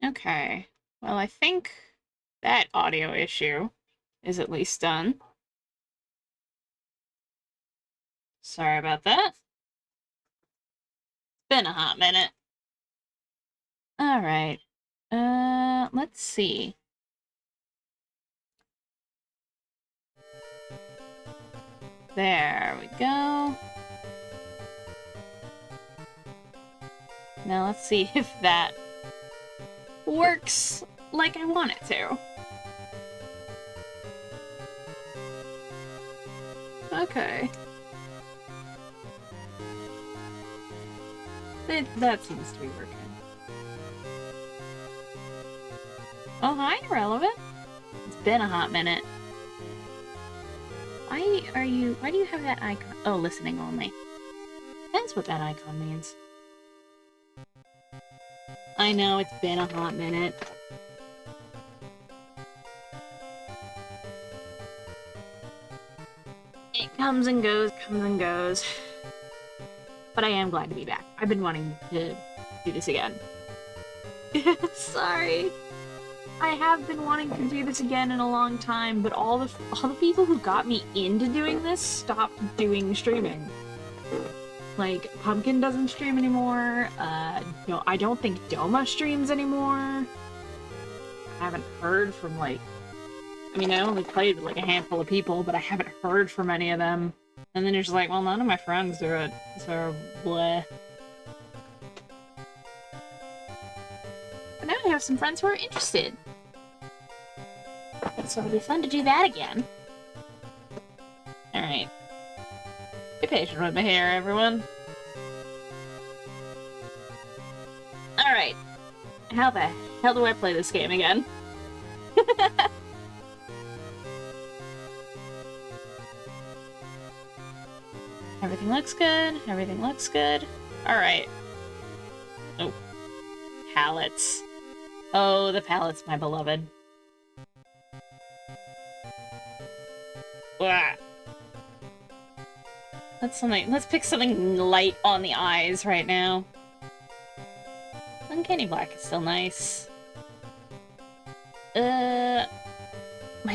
Okay. Well, I think that audio issue is at least done. Sorry about that. Been a hot minute. Alright. Let's see. There we go. Now let's see if that works like I want it to. Okay. That seems to be working. Oh, hi, Irrelevant. It's been a hot minute. Why do you have that icon? Oh, listening only. That's what that icon means. I know, it's been a hot minute. It comes and goes, comes and goes. But I am glad to be back. I've been wanting to do this again. Sorry. I have been wanting to do this again in a long time, but all the people who got me into doing this stopped doing streaming. Like, Pumpkin doesn't stream anymore. No, I don't think Doma streams anymore. I haven't heard from, like... I mean, I only played with, like, a handful of people, but I haven't heard from any of them. And then you're just like, well, none of my friends do it, so bleh. But now I have some friends who are interested. So it'll be fun to do that again. Alright. Be patient with me here, everyone. Alright. How the hell do I play this game again? Everything looks good. Everything looks good. Alright. Oh. Palettes. Oh, the palettes, my beloved. Blah. Let's pick something light on the eyes right now. Uncanny Black is still nice. My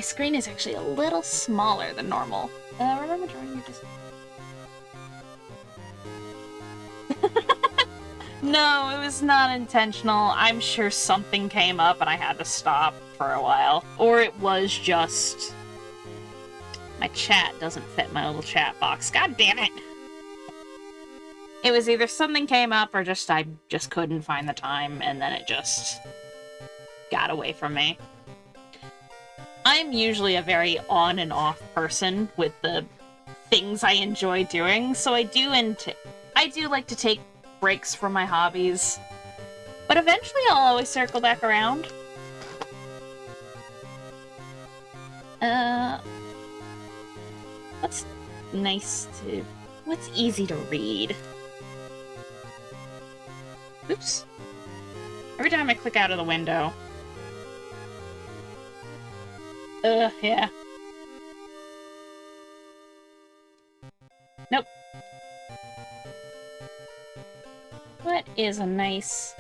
screen is actually a little smaller than normal. Remember drawing your just... No, it was not intentional. I'm sure something came up and I had to stop for a while. Or it was just... My chat doesn't fit my little chat box. God damn it! It was either something came up or just I just couldn't find the time and then it just got away from me. I'm usually a very on and off person with the things I enjoy doing, so I do like to take breaks from my hobbies. But eventually I'll always circle back around. What's nice to... What's easy to read? Oops. Every time I click out of the window. Yeah. Nope. What is a nice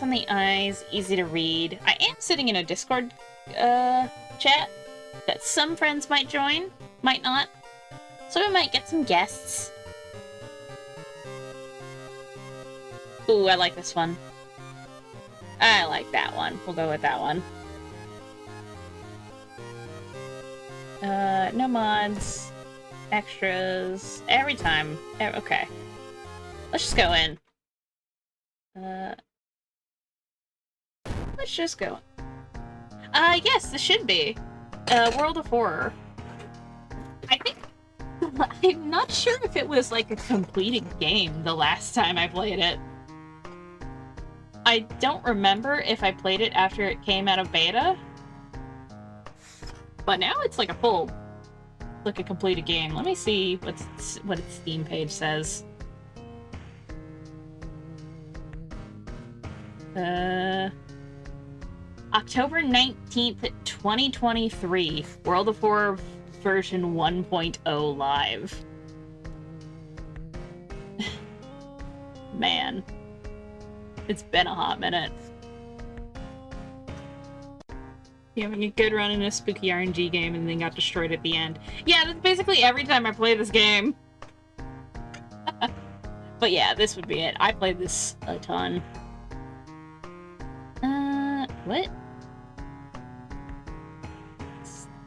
on the eyes, easy to read? I am sitting in a Discord, chat that some friends might join, might not. So we might get some guests. Ooh, I like this one. I like that one. We'll go with that one. No mods. Extras. Every time. Okay. Let's just go in. Let's just go. Yes, this should be. World of Horror. I think... I'm not sure if it was, like, a completed game the last time I played it. I don't remember if I played it after it came out of beta. But now it's like a full... like a completed game. Let me see what its Steam page says. October 19th, 2023. World of Horror version 1.0 live. Man. It's been a hot minute. You having a good run in a spooky RNG game and then got destroyed at the end. Yeah, that's basically every time I play this game. But yeah, this would be it. I played this a ton. What?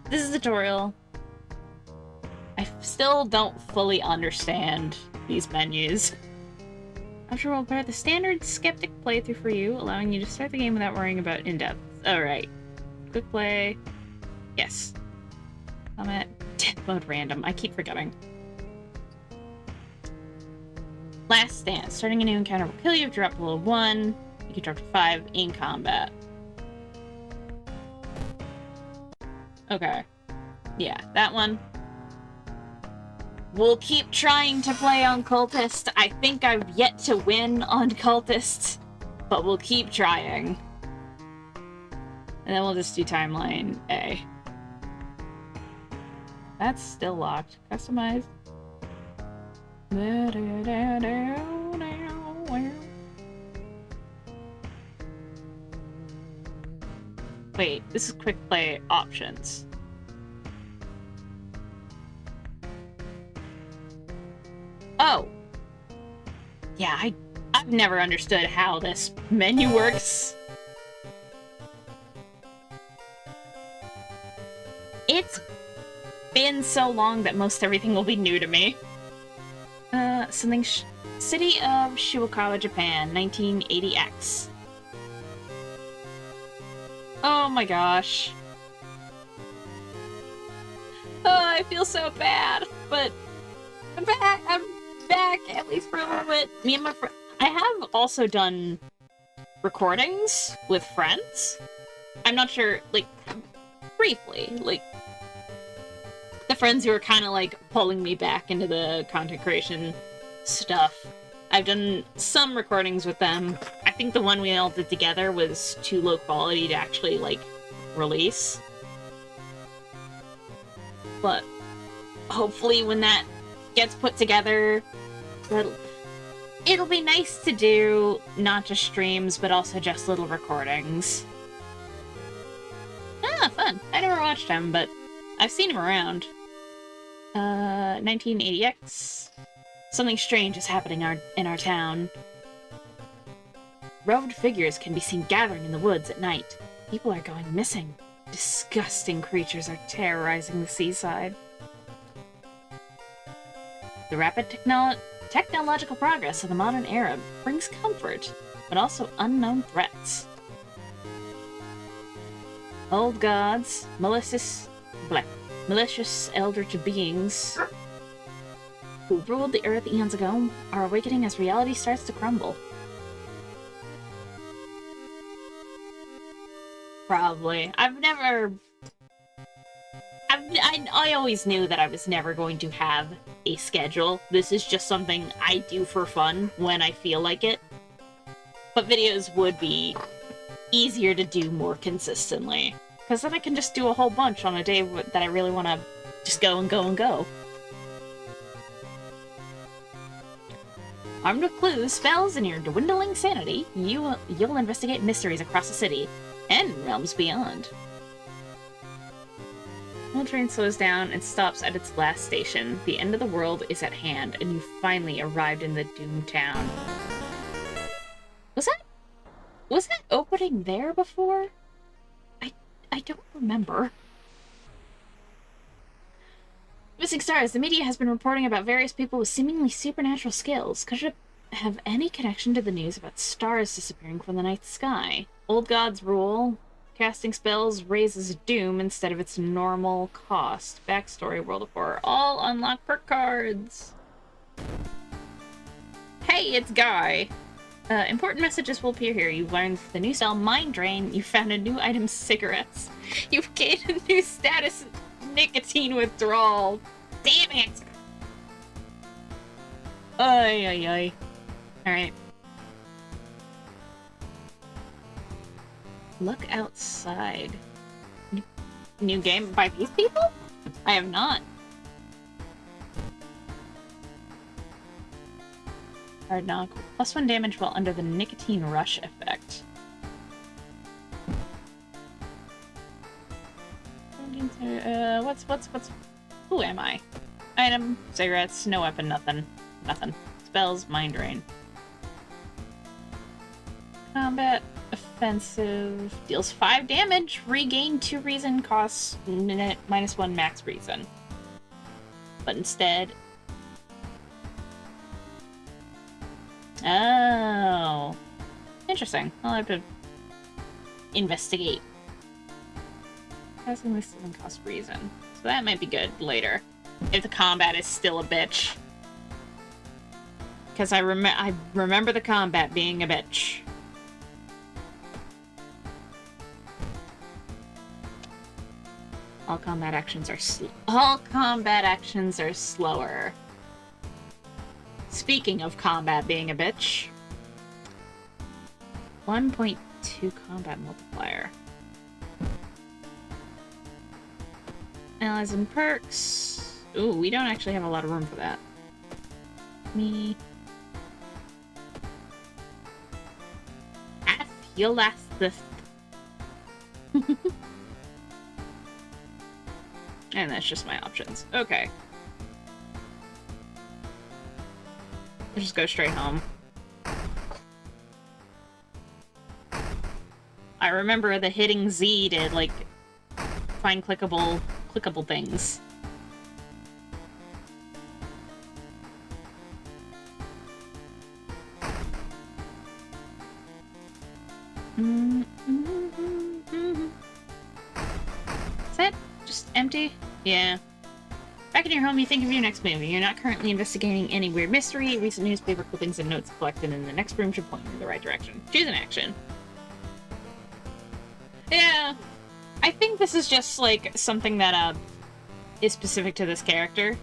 This is a tutorial. I still don't fully understand these menus. After we'll prepare the standard skeptic playthrough for you, allowing you to start the game without worrying about in-depth. Alright. Quick play. Yes. Comment. Death mode random. I keep forgetting. Last stand. Starting a new encounter will kill you if you drop below 1. You can drop to 5 in combat. Okay. Yeah, that one. We'll keep trying to play on Cultist. I think I've yet to win on Cultist, but we'll keep trying. And then we'll just do Timeline A. That's still locked. Customize. Wait, this is quick play options. Oh. Yeah, I've never understood how this menu works. It's been so long that most everything will be new to me. City of Shiwakawa, Japan, 1980X. Oh my gosh. Oh, I feel so bad, but I'm back, at least for a little bit. Me and my friend, I have also done recordings with friends. I'm not sure, like, briefly, like, the friends who are kind of, like, pulling me back into the content creation stuff. I've done some recordings with them. I think the one we all did together was too low quality to actually, like, release. But hopefully when that gets put together, it'll be nice to do not just streams, but also just little recordings. Ah, fun. I never watched him, but I've seen him around. 1980X. Something strange is happening in our town. Robed figures can be seen gathering in the woods at night. People are going missing. Disgusting creatures are terrorizing the seaside. The rapid technological progress of the modern era brings comfort, but also unknown threats. Old gods, malicious eldritch beings who ruled the earth eons ago are awakening as reality starts to crumble. Probably. I always knew that I was never going to have a schedule. This is just something I do for fun when I feel like it. But videos would be easier to do more consistently. Because then I can just do a whole bunch on a day that I really want to just go and go and go. Armed with clues, spells, and your dwindling sanity, you'll investigate mysteries across the city and realms beyond. When the train slows down and stops at its last station, the end of the world is at hand, and you finally arrived in the doomed town. Was that opening there before? I don't remember. Missing stars. The media has been reporting about various people with seemingly supernatural skills. Could it have any connection to the news about stars disappearing from the night sky? Old gods rule. Casting spells raises doom instead of its normal cost. Backstory, World of Horror. All unlock perk cards. Hey, it's Guy. Important messages will appear here. You've learned the new spell Mind Drain. You found a new item, cigarettes. You've gained a new status, nicotine withdrawal. Damn it! Ay, ay, ay. Alright. Look outside. New game by these people? I have not. Hard knock. +1 damage while under the nicotine rush effect. What's... Who am I? Item, cigarettes, no weapon, nothing. Nothing. Spells, mind drain. Combat, offensive, deals 5 damage, regain 2 reason, costs -1 max reason. But instead... Oh. Interesting. I'll have to investigate. Passing this doesn't cost reason. So that might be good later. If the combat is still a bitch. Because I remember the combat being a bitch. All combat actions are slower. Speaking of combat being a bitch. 1.2 combat multiplier. Allies and perks. Ooh, we don't actually have a lot of room for that. Me. Half heal last this. And that's just my options. Okay. Let's just go straight home. I remember the hitting Z did, like, find clickable things. Is that just empty? Yeah. Back in your home, you think of your next movie. You're not currently investigating any weird mystery. Recent newspaper clippings and notes collected in the next room should point you in the right direction. Choose an action. Yeah. I think this is just, like, something that, is specific to this character.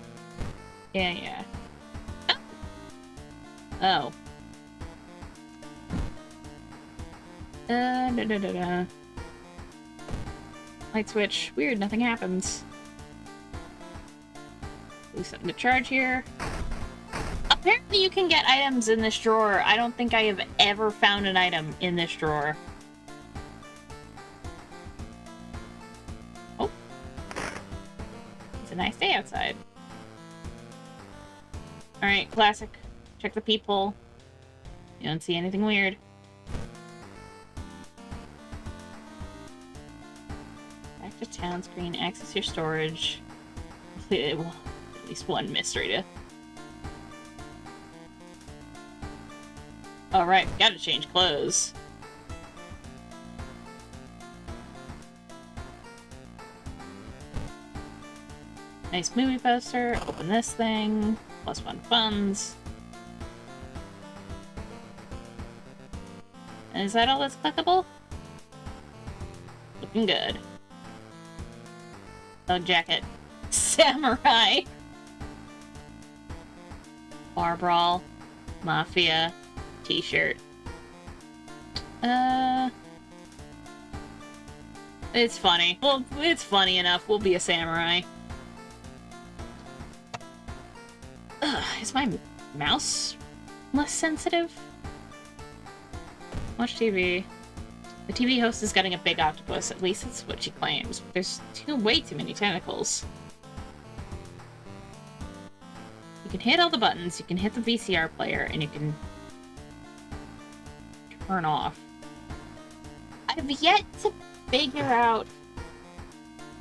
Yeah. Oh. Light switch. Weird, nothing happens. Do something to charge here. Apparently you can get items in this drawer. I don't think I have ever found an item in this drawer. Oh. It's a nice day outside. Alright, classic. Check the peephole. You don't see anything weird. Back to town screen. Access your storage. Completed. Well, at least one mystery to... Alright, gotta change clothes. Nice movie poster. Open this thing. +1 funds. And is that all that's clickable? Looking good. Dog jacket. Samurai. Bar brawl. Mafia. T-shirt. It's funny. Well, it's funny enough. We'll be a samurai. Is my mouse less sensitive? Watch TV. The TV host is getting a big octopus. At least that's what she claims. There's way too many tentacles. You can hit all the buttons. You can hit the VCR player, and you can turn off. I've yet to figure out...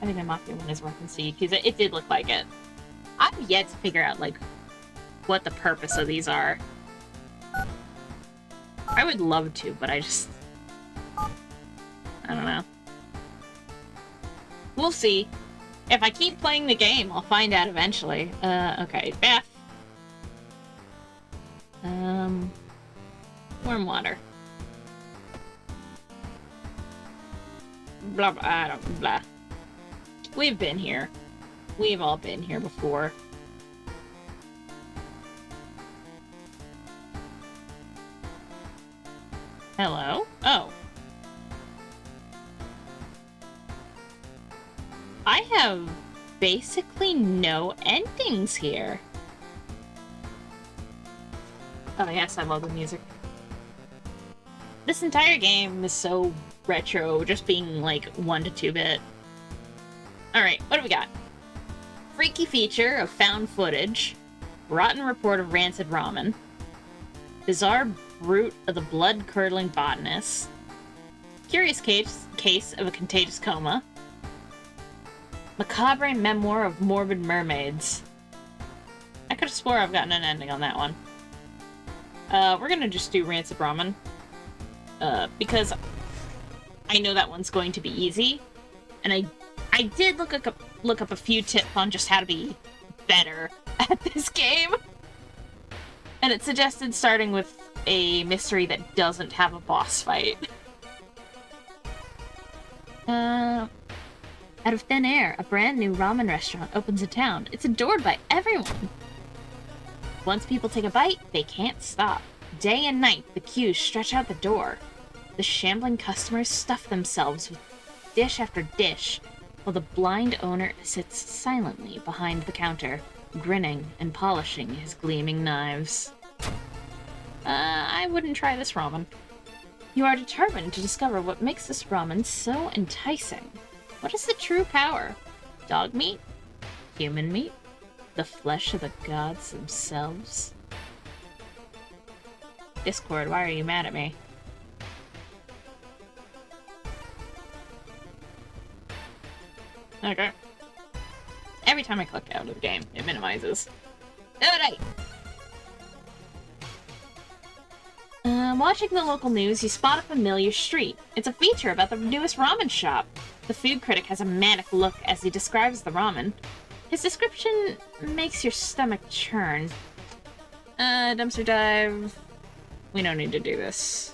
I think the Mafia one is worth and see, because it did look like it. I've yet to figure out, like, what the purpose of these are. I would love to, but I just... I don't know. We'll see. If I keep playing the game, I'll find out eventually. Okay, bath. Warm water. Blah, blah, I don't, blah. We've been here. We've all been here before. Hello? Oh. I have basically no endings here. Oh yes, I love the music. This entire game is so retro, just being like 1 to 2-bit. Alright, what do we got? Freaky feature of found footage. Rotten report of rancid ramen. Bizarre brute of the blood-curdling botanist. Curious case of a contagious coma. Macabre memoir of morbid mermaids. I could have swore I've gotten an ending on that one. We're gonna just do rancid ramen. Because I know that one's going to be easy. And I did look up a few tips on just how to be better at this game. And it suggested starting with a mystery that doesn't have a boss fight. Out of thin air, a brand new ramen restaurant opens in town. It's adored by everyone. Once people take a bite, they can't stop. Day and night, the queues stretch out the door. The shambling customers stuff themselves with dish after dish, while the blind owner sits silently behind the counter, grinning and polishing his gleaming knives. I wouldn't try this ramen. You are determined to discover what makes this ramen so enticing. What is the true power? Dog meat? Human meat? The flesh of the gods themselves? Discord, why are you mad at me? Okay. Every time I click out of the game, it minimizes. Alright! Watching the local news, you spot a familiar street. It's a feature about the newest ramen shop. The food critic has a manic look as he describes the ramen. His description makes your stomach churn. Dumpster dive. We don't need to do this.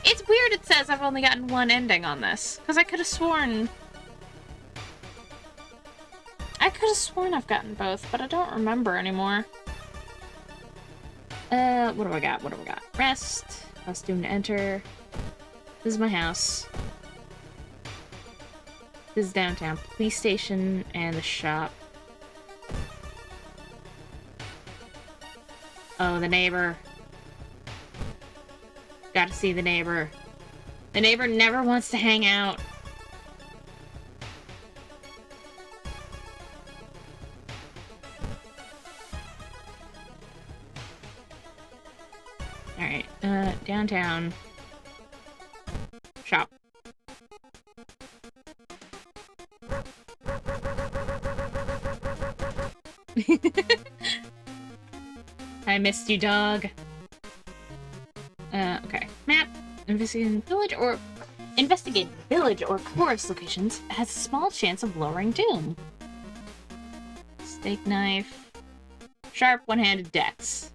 It's weird it says I've only gotten one ending on this, because I could have sworn I've gotten both, but I don't remember anymore. What do I got? What do I got? Rest. Costume to enter. This is my house. This is downtown. Police station and the shop. Oh, the neighbor. Gotta see the neighbor. The neighbor never wants to hang out. Alright, downtown. Shop. I missed you, dog. Okay. Map. Investigating village or forest locations has a small chance of lowering doom. Steak knife. Sharp one-handed dex.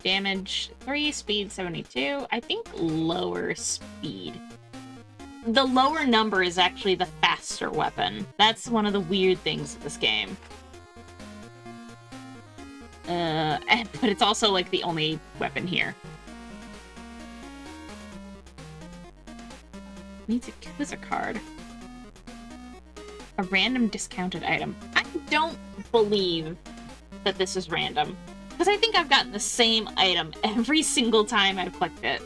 Damage 3, speed 72. I think lower speed. The lower number is actually the faster weapon. That's one of the weird things of this game. But it's also like the only weapon here. Needs a Yakuza card. A random discounted item. I don't believe that this is random. Because I think I've gotten the same item every single time I've clicked it.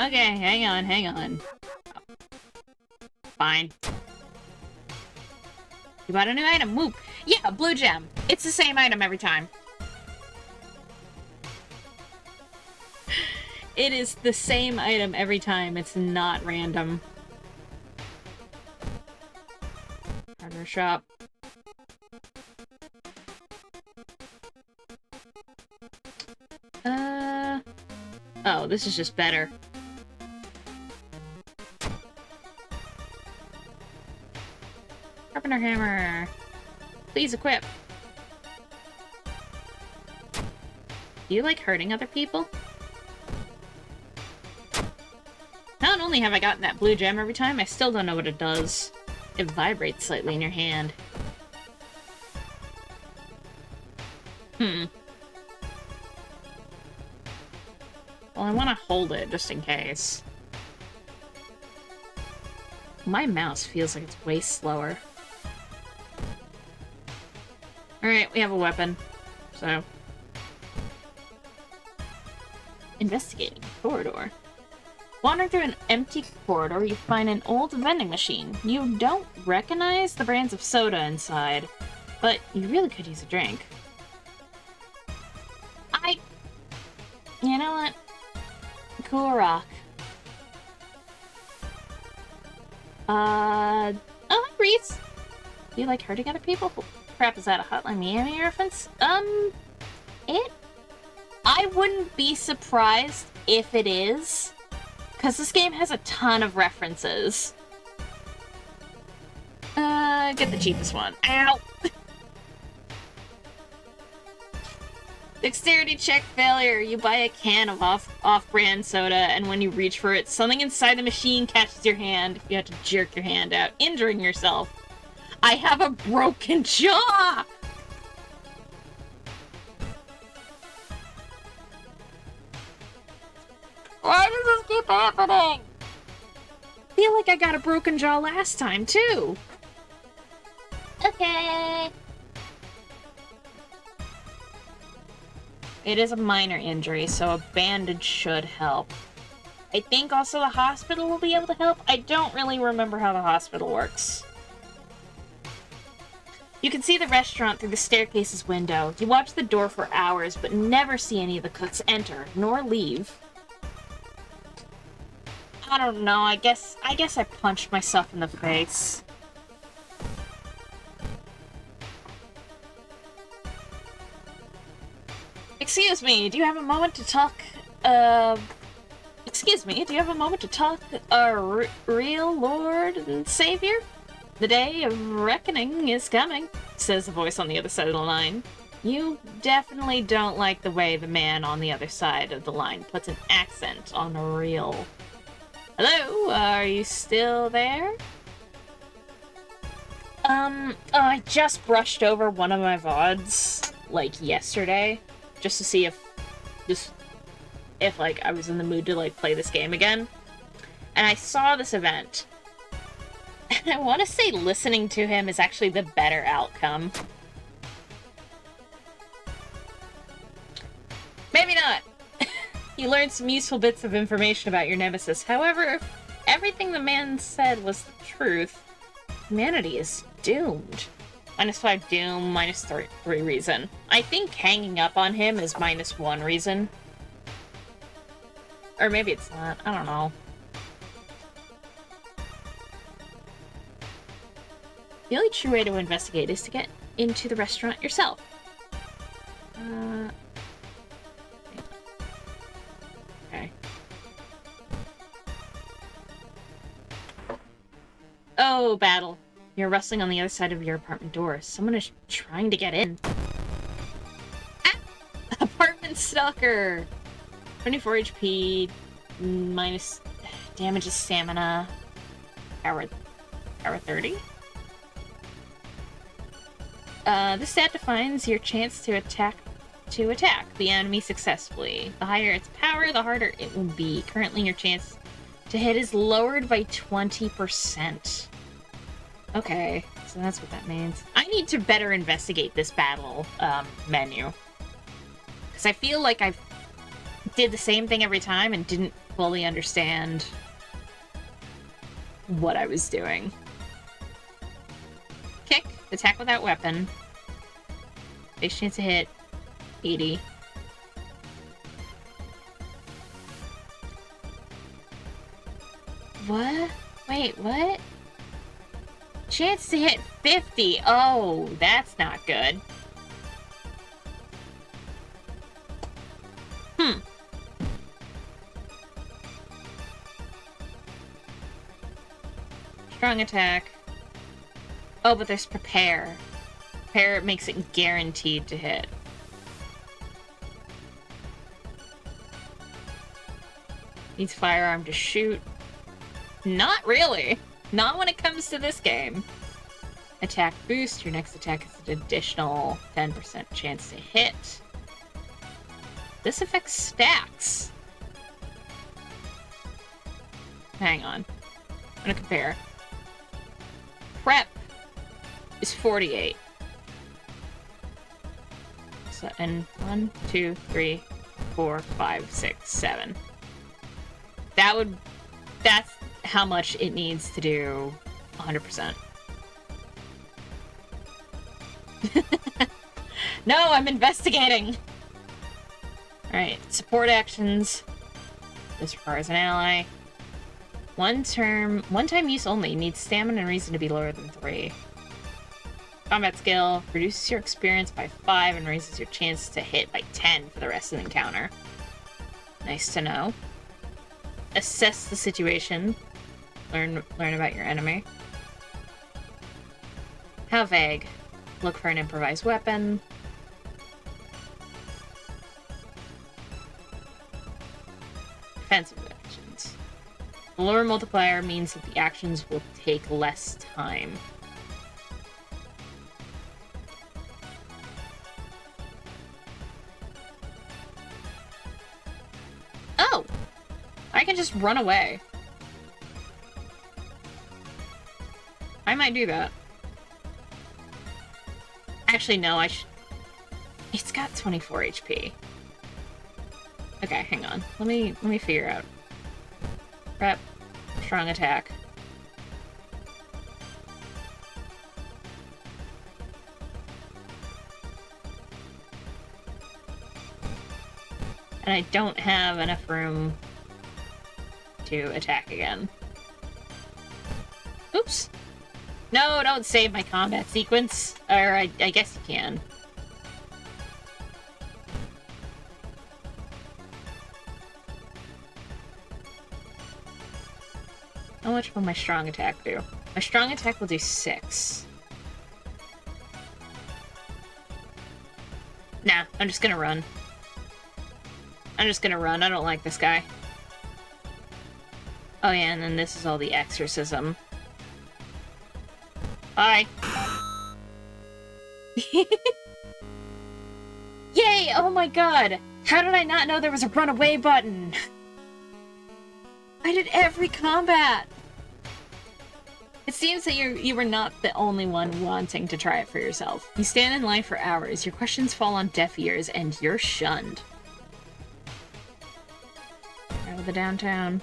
Okay, hang on. Fine. You bought a new item. Whoop. Yeah, blue gem. It's the same item every time. It is the same item every time. It's not random. Hardware shop. Oh, this is just better. Carpenter hammer. Please equip. Do you like hurting other people? Not only have I gotten that blue gem every time, I still don't know what it does. It vibrates slightly in your hand. Well, I want to hold it just in case. My mouse feels like it's way slower. Alright, we have a weapon. So. Investigating the corridor. Wandering through an empty corridor, you find an old vending machine. You don't recognize the brands of soda inside, but you really could use a drink. You know what? Cool rock. Oh, hi, Reese. Do you like hurting other people? Oh, crap, is that a Hotline Miami reference? I wouldn't be surprised if it is, because this game has a ton of references. Get the cheapest one. Ow! Dexterity check failure. You buy a can of off-brand soda, and when you reach for it, something inside the machine catches your hand. You have to jerk your hand out, injuring yourself. I have a broken jaw! Why does this keep happening? I feel like I got a broken jaw last time, too. Okay. It is a minor injury, so a bandage should help. I think also the hospital will be able to help. I don't really remember how the hospital works. You can see the restaurant through the staircase's window. You watch the door for hours, but never see any of the cooks enter, nor leave. I don't know, I guess I punched myself in the face. Excuse me, do you have a moment to talk, real Lord and Savior? The day of reckoning is coming, says the voice on the other side of the line. You definitely don't like the way the man on the other side of the line puts an accent on the real. Hello, are you still there? I just brushed over one of my VODs, like, yesterday, just to see if like, I was in the mood to, like, play this game again. And I saw this event. And I want to say listening to him is actually the better outcome. Maybe not. You learned some useful bits of information about your nemesis. However, if everything the man said was the truth, humanity is doomed. -5 doom, -3 reason. I think hanging up on him is -1 reason. Or maybe it's not. I don't know. The only true way to investigate is to get into the restaurant yourself. Okay. Oh, battle. You're rustling on the other side of your apartment door. Someone is trying to get in. Ah! Apartment stalker! 24 HP, minus damages stamina. Power 30? This stat defines your chance to attack the enemy successfully. The higher its power, the harder it will be. Currently, your chance to hit is lowered by 20%. Okay, so that's what that means. I need to better investigate this battle menu. Because I feel like I did the same thing every time and didn't fully understand what I was doing. Kick, attack without weapon. Base chance to hit, 80. What? Wait, what? Chance to hit 50. Oh, that's not good. Strong attack. Oh, but there's prepare. Prepare makes it guaranteed to hit. Needs firearm to shoot. Not really. Not when it comes to this game. Attack boost. Your next attack is an additional 10% chance to hit. This affects stacks. Hang on. I'm gonna compare. prep is 48. So, and 1, 2, 3, 4, 5, 6, 7. That's how much it needs to do 100%. No, I'm investigating! Alright, support actions. This requires an ally. One-time use only. Needs stamina and reason to be lower than 3. Combat skill. Reduces your experience by 5 and raises your chance to hit by 10 for the rest of the encounter. Nice to know. Assess the situation. Learn about your enemy. How vague. Look for an improvised weapon. Defensive actions. The lower multiplier means that the actions will take less time. Oh! I can just run away. I might do that. Actually, no, It's got 24 HP. Okay, hang on. Let me figure out. Prep. Strong attack. And I don't have enough room to attack again. Oops. No, don't save my combat sequence. Or I guess you can. How much will my strong attack do? My strong attack will do 6. Nah, I'm just gonna run. I don't like this guy. Oh yeah, and then this is all the exorcism. Bye. Yay! Oh my god! How did I not know there was a runaway button? I did every combat! It seems that you were not the only one wanting to try it for yourself. You stand in line for hours, your questions fall on deaf ears, and you're shunned. Out of the downtown.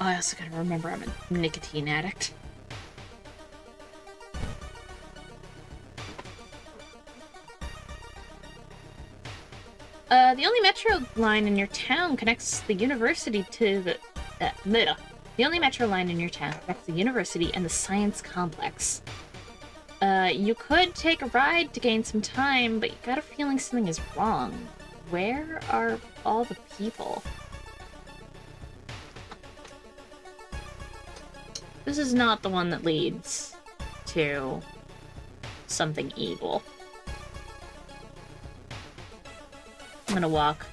Oh, I also gotta remember I'm a nicotine addict. The only metro line in your town connects the university to the... The only metro line in your town connects the university and the science complex. You could take a ride to gain some time, but you got a feeling something is wrong. Where are all the people? This is not the one that leads to something evil. I'm gonna walk.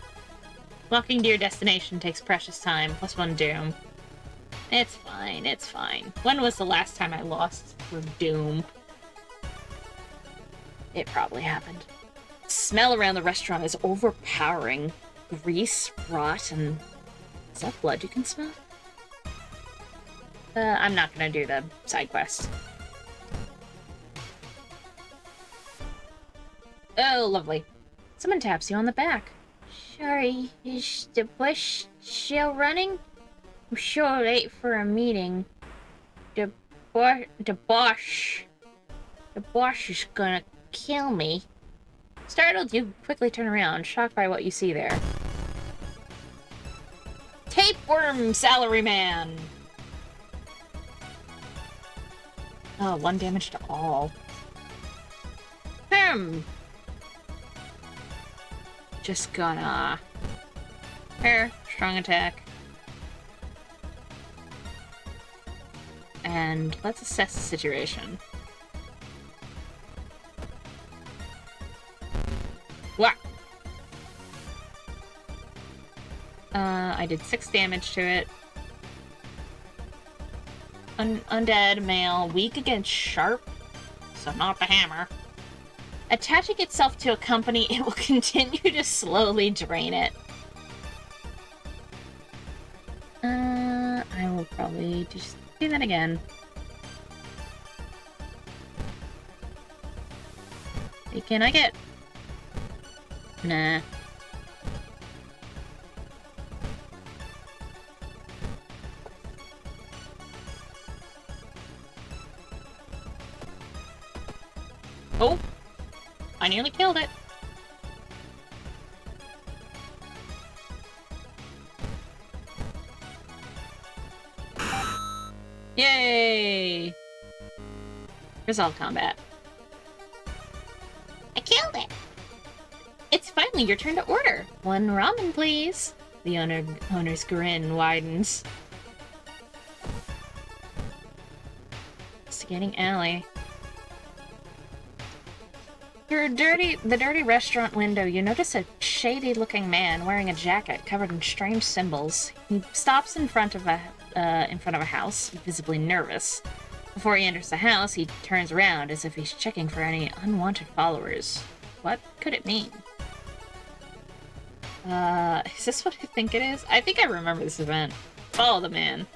Walking to your destination takes precious time, plus 1 doom. It's fine, it's fine. When was the last time I lost with doom? It probably happened. The smell around the restaurant is overpowering. Grease, rot, and... Is that blood you can smell? I'm not gonna do the side quest. Oh, lovely. Someone taps you on the back. Sorry, is the bus still running? I'm sure late for a meeting. The boss is gonna kill me. Startled, you quickly turn around, shocked by what you see there. Tapeworm Salaryman! Oh, 1 damage to all. Just gonna... strong attack. And let's assess the situation. What? I did 6 damage to it. Undead male, weak against sharp, so not the hammer. Attaching itself to a company, it will continue to slowly drain it. I will probably just do that again. Can I get... Nah. Oh! I nearly killed it. Yay! Resolve combat. I killed it! It's finally your turn to order. One ramen, please. The owner's grin widens. Investigating alley. Through the dirty restaurant window, you notice a shady-looking man wearing a jacket covered in strange symbols. He stops in front of a house, visibly nervous. Before he enters the house, he turns around as if he's checking for any unwanted followers. What could it mean? Is this what I think it is? I think I remember this event. Follow the man.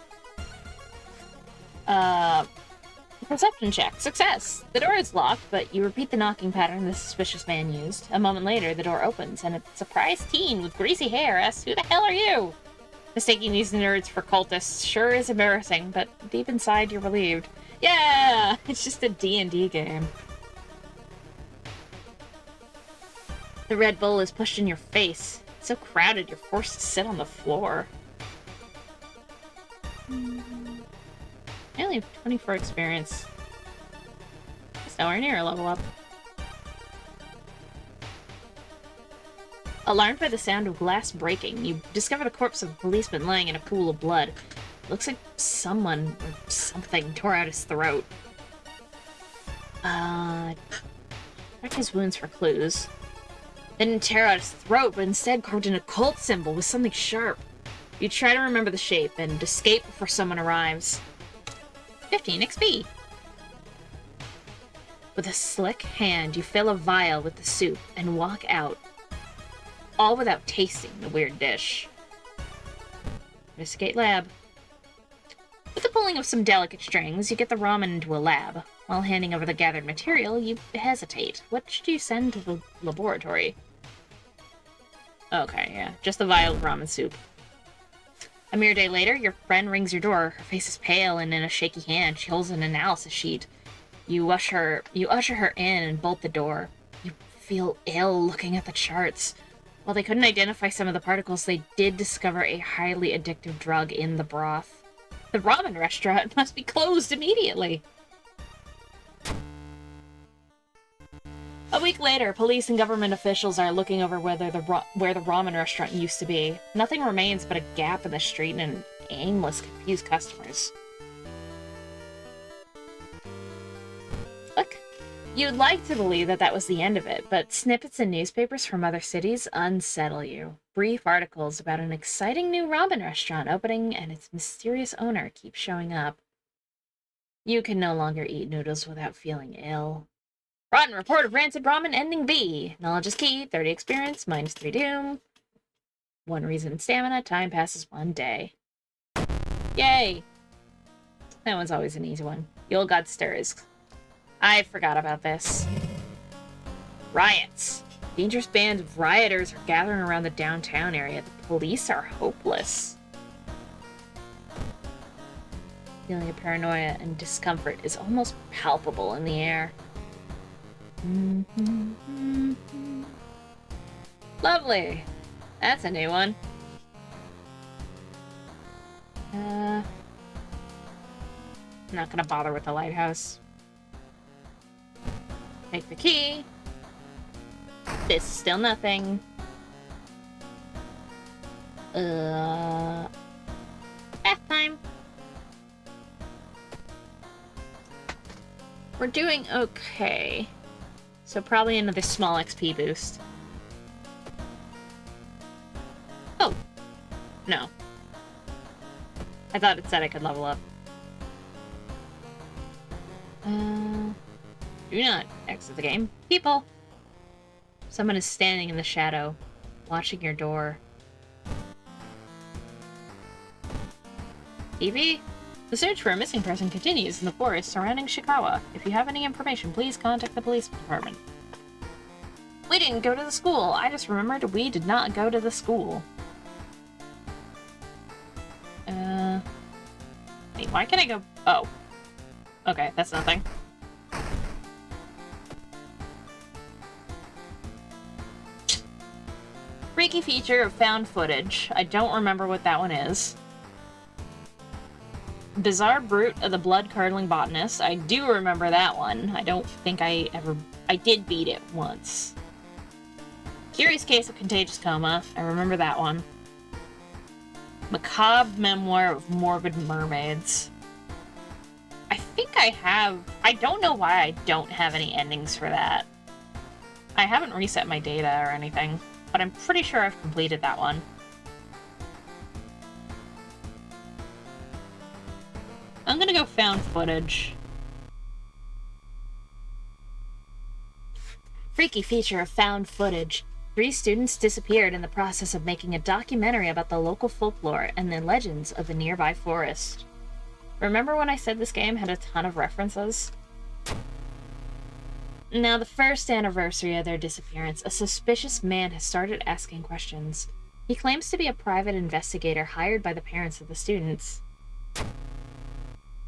Perception check. Success! The door is locked, but you repeat the knocking pattern the suspicious man used. A moment later, the door opens, and a surprised teen with greasy hair asks, "Who the hell are you?" Mistaking these nerds for cultists sure is embarrassing, but deep inside you're relieved. Yeah! It's just a D&D game. The Red Bull is pushed in your face. It's so crowded you're forced to sit on the floor. I only have 24 experience. It's nowhere near a level up. Alarmed by the sound of glass breaking, you discover the corpse of a policeman lying in a pool of blood. It looks like someone or something tore out his throat. Check his wounds for clues. Didn't tear out his throat, but instead carved an occult symbol with something sharp. You try to remember the shape and escape before someone arrives. 15 XP. With a slick hand, you fill a vial with the soup and walk out, all without tasting the weird dish. Investigate lab. With the pulling of some delicate strings, you get the ramen into a lab. While handing over the gathered material, you hesitate. What should you send to the laboratory? Okay, yeah, just the vial of ramen soup. A mere day later, your friend rings your door. Her face is pale, and in a shaky hand, she holds an analysis sheet. You usher her in and bolt the door. You feel ill looking at the charts. While they couldn't identify some of the particles, they did discover a highly addictive drug in the broth. The ramen restaurant must be closed immediately. A week later, police and government officials are looking over where the ramen restaurant used to be. Nothing remains but a gap in the street and aimless, confused customers. Look, you'd like to believe that was the end of it, but snippets in newspapers from other cities unsettle you. Brief articles about an exciting new ramen restaurant opening and its mysterious owner keep showing up. You can no longer eat noodles without feeling ill. Rotten report of rancid ramen ending B. Knowledge is key. 30 experience, -3 doom. 1 reason and stamina. Time passes 1 day. Yay! That one's always an easy one. The old god stirs. I forgot about this. Riots. Dangerous bands of rioters are gathering around the downtown area. The police are hopeless. Feeling of paranoia and discomfort is almost palpable in the air. Lovely. That's a new one. I'm not gonna bother with the lighthouse. Take the key. This is still nothing. Bath time. We're doing okay. So probably another small XP boost. Oh. No. I thought it said I could level up. Do not exit the game. People! Someone is standing in the shadow, watching your door. Evie? The search for a missing person continues in the forest surrounding Shikawa. If you have any information, please contact the police department. We didn't go to the school. I just remembered we did not go to the school. Wait, why can't I go? Oh. Okay, that's nothing. Freaky feature of found footage. I don't remember what that one is. Bizarre Brute of the Blood-Curdling Botanist. I do remember that one. I don't think I did beat it once. Curious Case of Contagious Coma. I remember that one. Macabre Memoir of Morbid Mermaids. I think I have... I don't know why I don't have any endings for that. I haven't reset my data or anything, but I'm pretty sure I've completed that one. I'm gonna go found footage. Freaky feature of found footage. 3 students disappeared in the process of making a documentary about the local folklore and the legends of the nearby forest. Remember when I said this game had a ton of references? Now, the first anniversary of their disappearance, a suspicious man has started asking questions. He claims to be a private investigator hired by the parents of the students.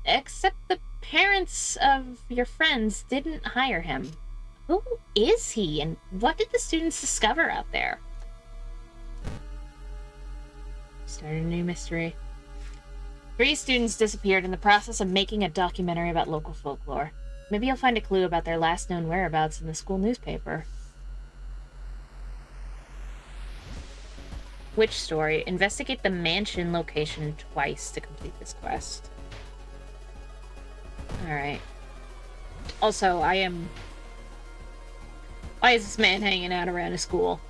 Except the parents of your friends didn't hire him. Who is he, and what did the students discover out there? Started a new mystery. 3 students disappeared in the process of making a documentary about local folklore. Maybe you'll find a clue about their last known whereabouts in the school newspaper. Which story? Investigate the mansion location twice to complete this quest. Alright. Also, I am... Why is this man hanging out around a school?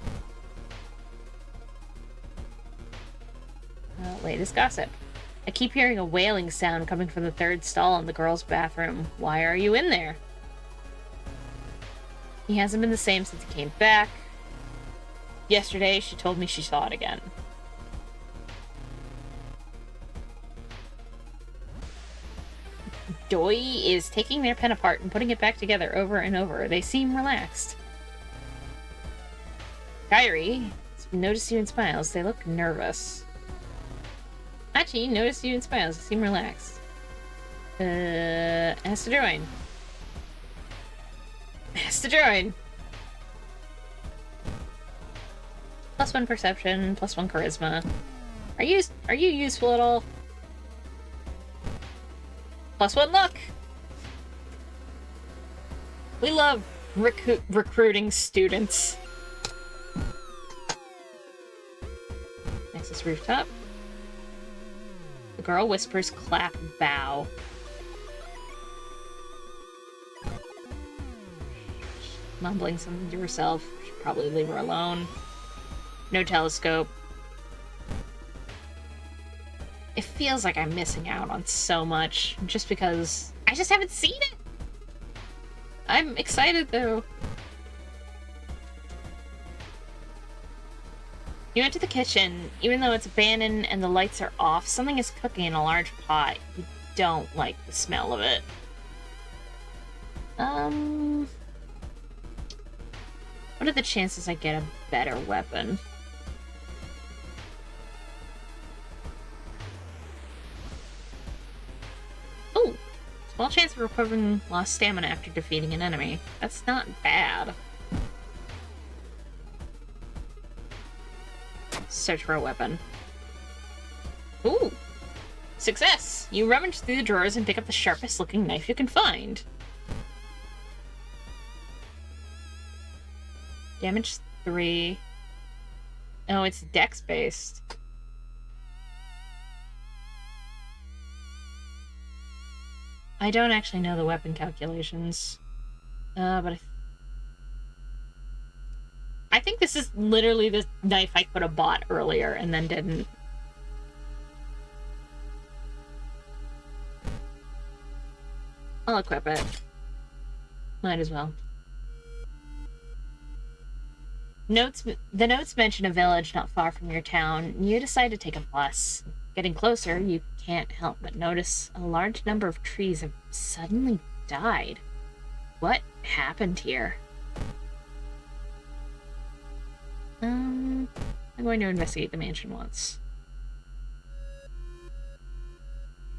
Latest gossip. I keep hearing a wailing sound coming from the 3rd stall in the girls' bathroom. Why are you in there? He hasn't been the same since he came back. Yesterday, she told me she saw it again. Doi is taking their pen apart and putting it back together over and over. They seem relaxed. Kyrie, notice you and smiles. They look nervous. Hachi, notice you and smiles. They seem relaxed. Has to join. Has to join. +1 perception, +1 charisma. Are you useful at all? +1 luck! We love recruiting students. Nexus rooftop. The girl whispers, clap, bow. Mumbling something to herself. Should probably leave her alone. No telescope. It feels like I'm missing out on so much, just because I just haven't seen it! I'm excited, though. You enter the kitchen. Even though it's abandoned and the lights are off, something is cooking in a large pot. You don't like the smell of it. What are the chances I get a better weapon? Oh! Small chance of recovering lost stamina after defeating an enemy. That's not bad. Search for a weapon. Ooh! Success! You rummage through the drawers and pick up the sharpest looking knife you can find. Damage 3. Oh, it's dex based. I don't actually know the weapon calculations. But I think this is literally the knife I could have bought earlier and then didn't. I'll equip it. Might as well. The notes mention a village not far from your town. You decide to take a bus. Getting closer, you can't help but notice a large number of trees have suddenly died. What happened here? I'm going to investigate the mansion once.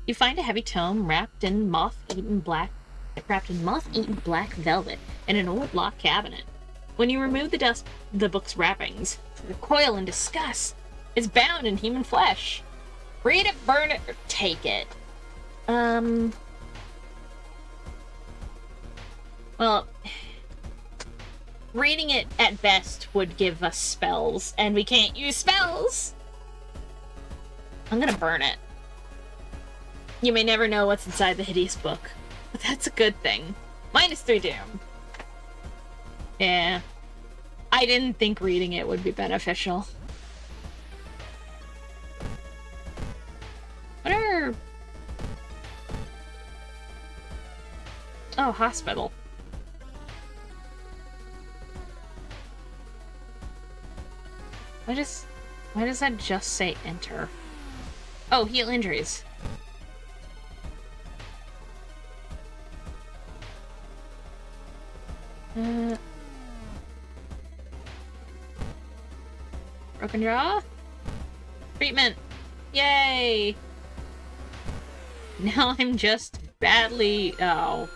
You find a heavy tome wrapped in moth-eaten black velvet in an old locked cabinet. When you remove the book's wrappings, you recoil in disgust. It's bound in human flesh. Read it, burn it, or take it. Well, reading it at best would give us spells, and we can't use spells. I'm gonna burn it. You may never know what's inside the hideous book, but that's a good thing. -3 doom. Yeah. I didn't think reading it would be beneficial. What are... Oh, hospital. Why does that just say enter? Oh, heal injuries. Broken jaw? Treatment! Yay! Now I'm just badly... Oh.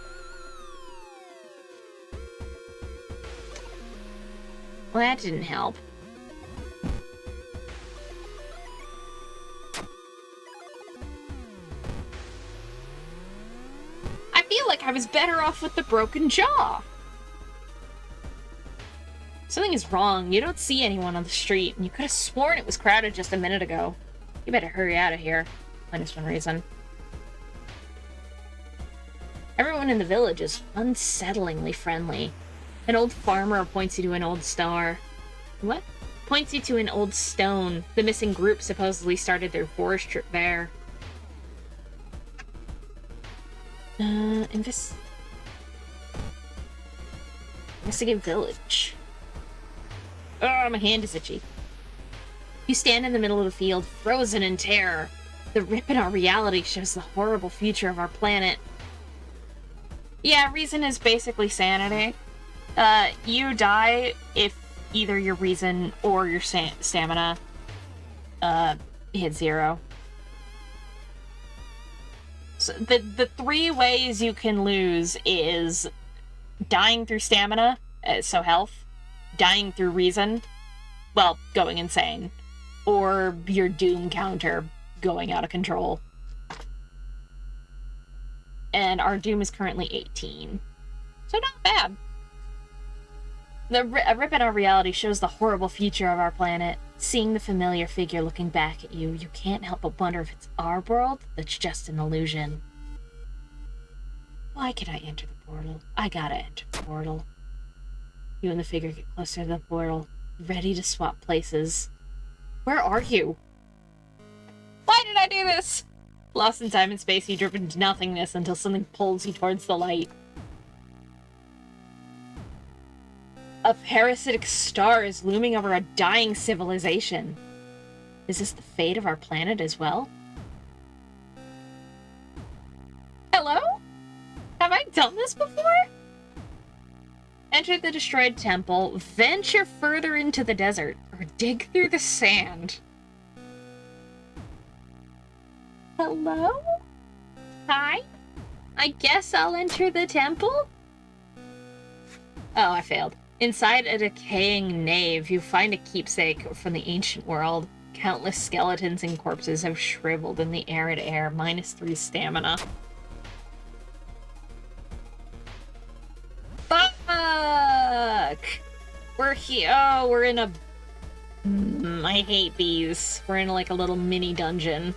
Well, that didn't help. I feel like I was better off with the broken jaw. Something is wrong. You don't see anyone on the street, and you could have sworn it was crowded just a minute ago. You better hurry out of here. -1 reason. Everyone in the village is unsettlingly friendly. An old farmer points you to an old star. What? Points you to an old stone. The missing group supposedly started their forest trip there. Investigate village. Oh, my hand is itchy. You stand in the middle of the field, frozen in terror. The rip in our reality shows the horrible future of our planet. Yeah, reason is basically sanity. You die if either your reason or your stamina hit 0. So the 3 ways you can lose is dying through stamina, so health, dying through reason, well, going insane, or your doom counter going out of control. And our doom is currently 18. So not bad. A rip in our reality shows the horrible future of our planet. Seeing the familiar figure looking back at you, you can't help but wonder if it's our world that's just an illusion. Why can I enter the portal? I gotta enter the portal. You and the figure get closer to the portal, ready to swap places. Where are you? Why did I do this? Lost in time and space, you drift into nothingness until something pulls you towards the light. A parasitic star is looming over a dying civilization. Is this the fate of our planet as well? Hello? Have I done this before? Enter the destroyed temple, venture further into the desert, or dig through the sand. Hello? Hi? I guess I'll enter the temple? Oh, I failed. Inside a decaying nave, you find a keepsake from the ancient world. Countless skeletons and corpses have shriveled in the arid air, -3 stamina. Fuck! We're here. Oh, we're in a... I hate these. We're in like a little mini dungeon.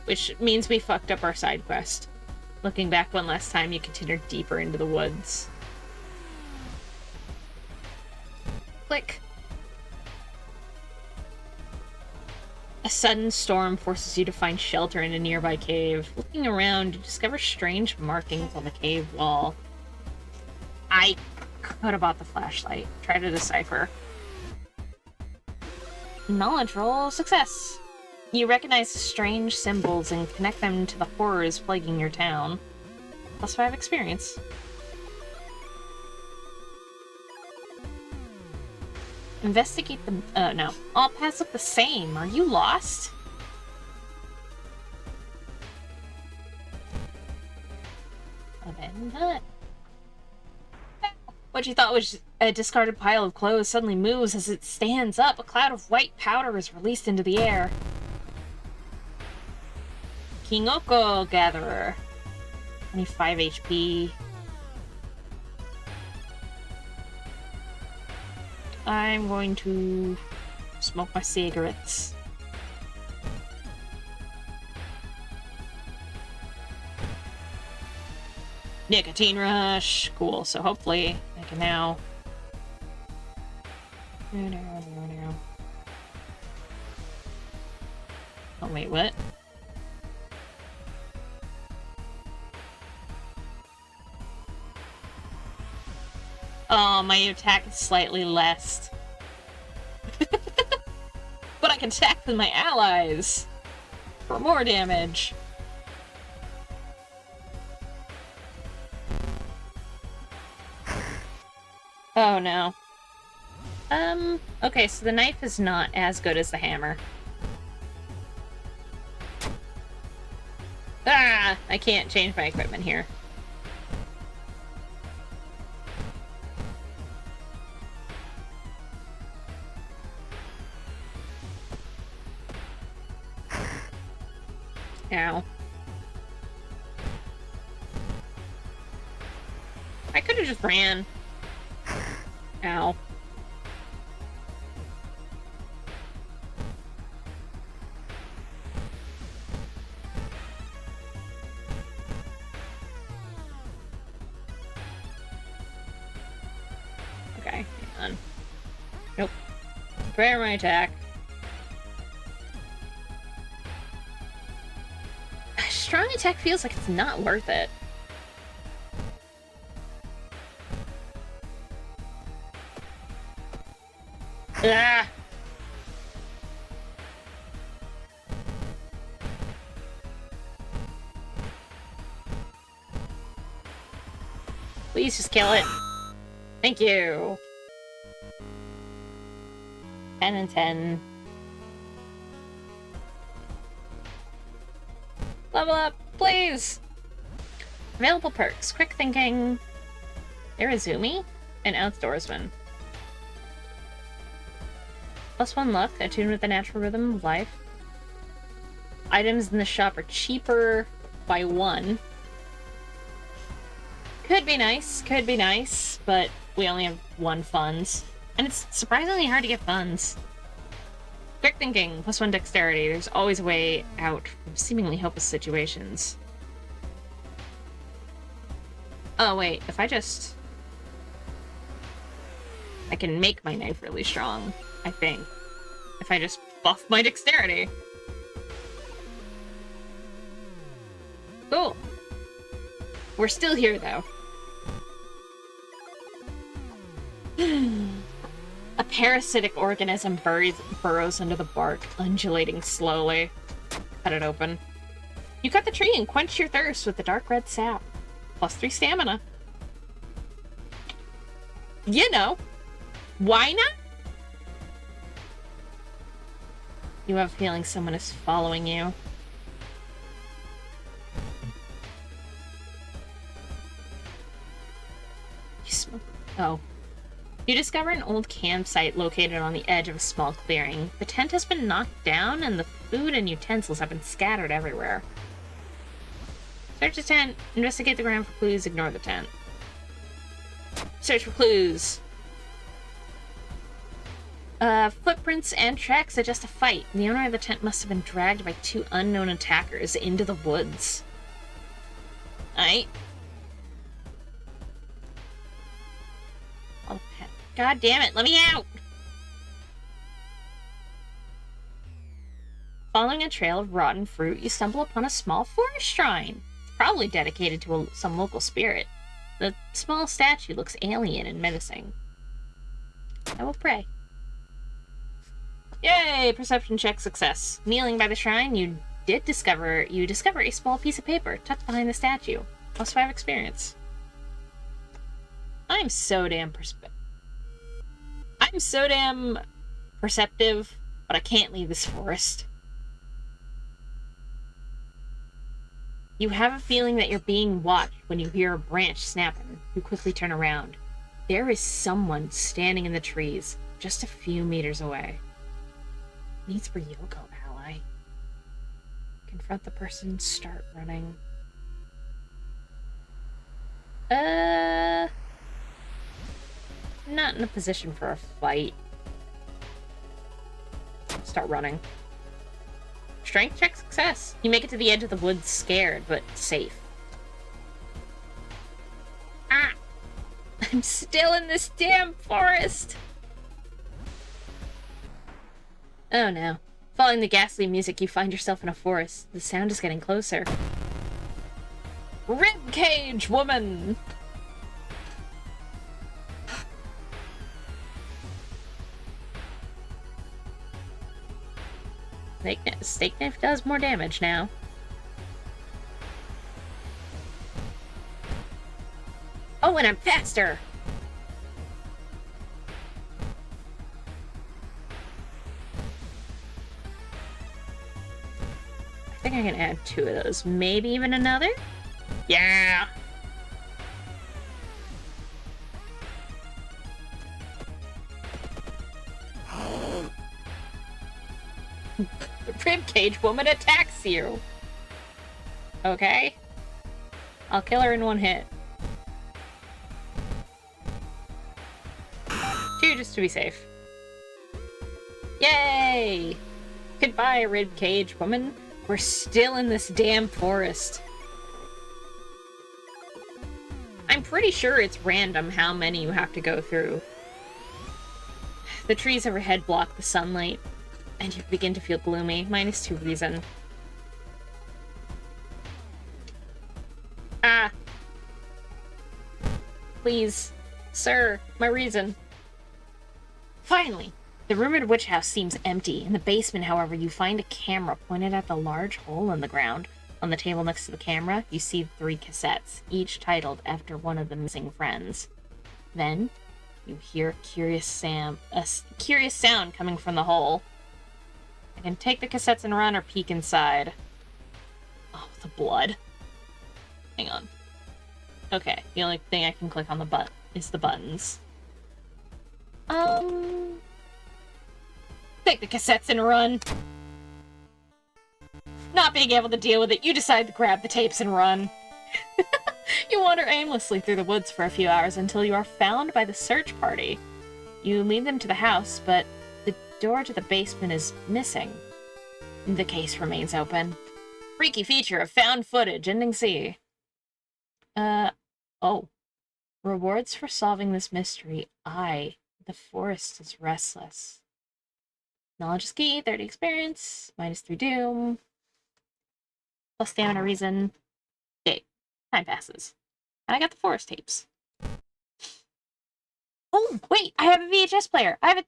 Which means we fucked up our side quest. Looking back one last time, you continued deeper into the woods. Click. A sudden storm forces you to find shelter in a nearby cave. Looking around, you discover strange markings on the cave wall. I could have bought the flashlight. Try to decipher. Knowledge roll success. You recognize strange symbols and connect them to the horrors plaguing your town. +5 experience. Investigate the... Oh, no. All paths look the same. Are you lost? I bet not. What you thought was a discarded pile of clothes suddenly moves as it stands up. A cloud of white powder is released into the air. Kinoko Gatherer. 25 HP. I'm going to smoke my cigarettes. Nicotine rush. Cool, so hopefully I can now... Oh, wait, what? Oh, my attack is slightly less. But I can attack with my allies for more damage. Oh no. Okay, so the knife is not as good as the hammer. Ah! I can't change my equipment here. Ow. I could have just ran. Ow. Okay, hang on. Nope. Prepare my attack. Strong attack feels like it's not worth it. Ah! Please just kill it. Thank you. 10 and 10. Level up, please! Available perks. Quick thinking. Irizumi? An outdoorsman. +1 luck, attuned with the natural rhythm of life. Items in the shop are cheaper by 1. Could be nice, but we only have 1 funds. And it's surprisingly hard to get funds. Quick thinking, +1 dexterity. There's always a way out from seemingly hopeless situations. Oh wait, if I just... I can make my knife really strong, I think. If I just buff my dexterity. Cool. We're still here, though. A parasitic organism burrows under the bark, undulating slowly. Cut it open. You cut the tree and quench your thirst with the dark red sap. +3 stamina. You know. Why not? You have a feeling someone is following you. You smoke. Oh. You discover an old campsite located on the edge of a small clearing. The tent has been knocked down and the food and utensils have been scattered everywhere. Search the tent. Investigate the ground for clues. Ignore the tent. Search for clues. Footprints and tracks suggest a fight. The owner of the tent must have been dragged by 2 unknown attackers into the woods. Aight. Oh, God damn it, let me out! Following a trail of rotten fruit, you stumble upon a small forest shrine. It's probably dedicated to some local spirit. The small statue looks alien and menacing. I will pray. Yay! Perception check success. Kneeling by the shrine, you discover a small piece of paper tucked behind the statue. +5 experience. I'm so damn I'm so damn perceptive, but I can't leave this forest. You have a feeling that you're being watched when you hear a branch snapping. You quickly turn around. There is someone standing in the trees, just a few meters away. Needs for Yoko, ally. Confront the person, start running. Not in a position for a fight. Start running. Strength check success. You make it to the edge of the woods scared, but safe. Ah! I'm still in this damn forest! Oh no. Following the ghastly music, you find yourself in a forest. The sound is getting closer. Ribcage woman! Steak knife does more damage now. Oh, and I'm faster! I think I can add 2 of those. Maybe even another? Yeah! The ribcage woman attacks you! Okay. I'll kill her in 1 hit. 2 just to be safe. Yay! Goodbye, ribcage woman. We're still in this damn forest. I'm pretty sure it's random how many you have to go through. The trees overhead block the sunlight, and you begin to feel gloomy. -2 reason. Ah. Please. Sir, my reason. Finally, the rumored witch house seems empty. In the basement, however, you find a camera pointed at the large hole in the ground. On the table next to the camera, you see 3 cassettes, each titled after one of the missing friends. Then, you hear a curious sound coming from the hole. I can take the cassettes and run or peek inside. Oh, the blood. Hang on. Okay, the only thing I can click on is the buttons. Take the cassettes and run. Not being able to deal with it, you decide to grab the tapes and run. You wander aimlessly through the woods for a few hours until you are found by the search party. You lead them to the house, but the door to the basement is missing. The case remains open. Freaky feature of found footage, ending C. Oh. Rewards for solving this mystery. The forest is restless. Knowledge is key, 30 experience, -3 doom. Plus stamina reason. Okay, time passes. And I got the forest tapes. Oh, wait, I have a VHS player. I have a...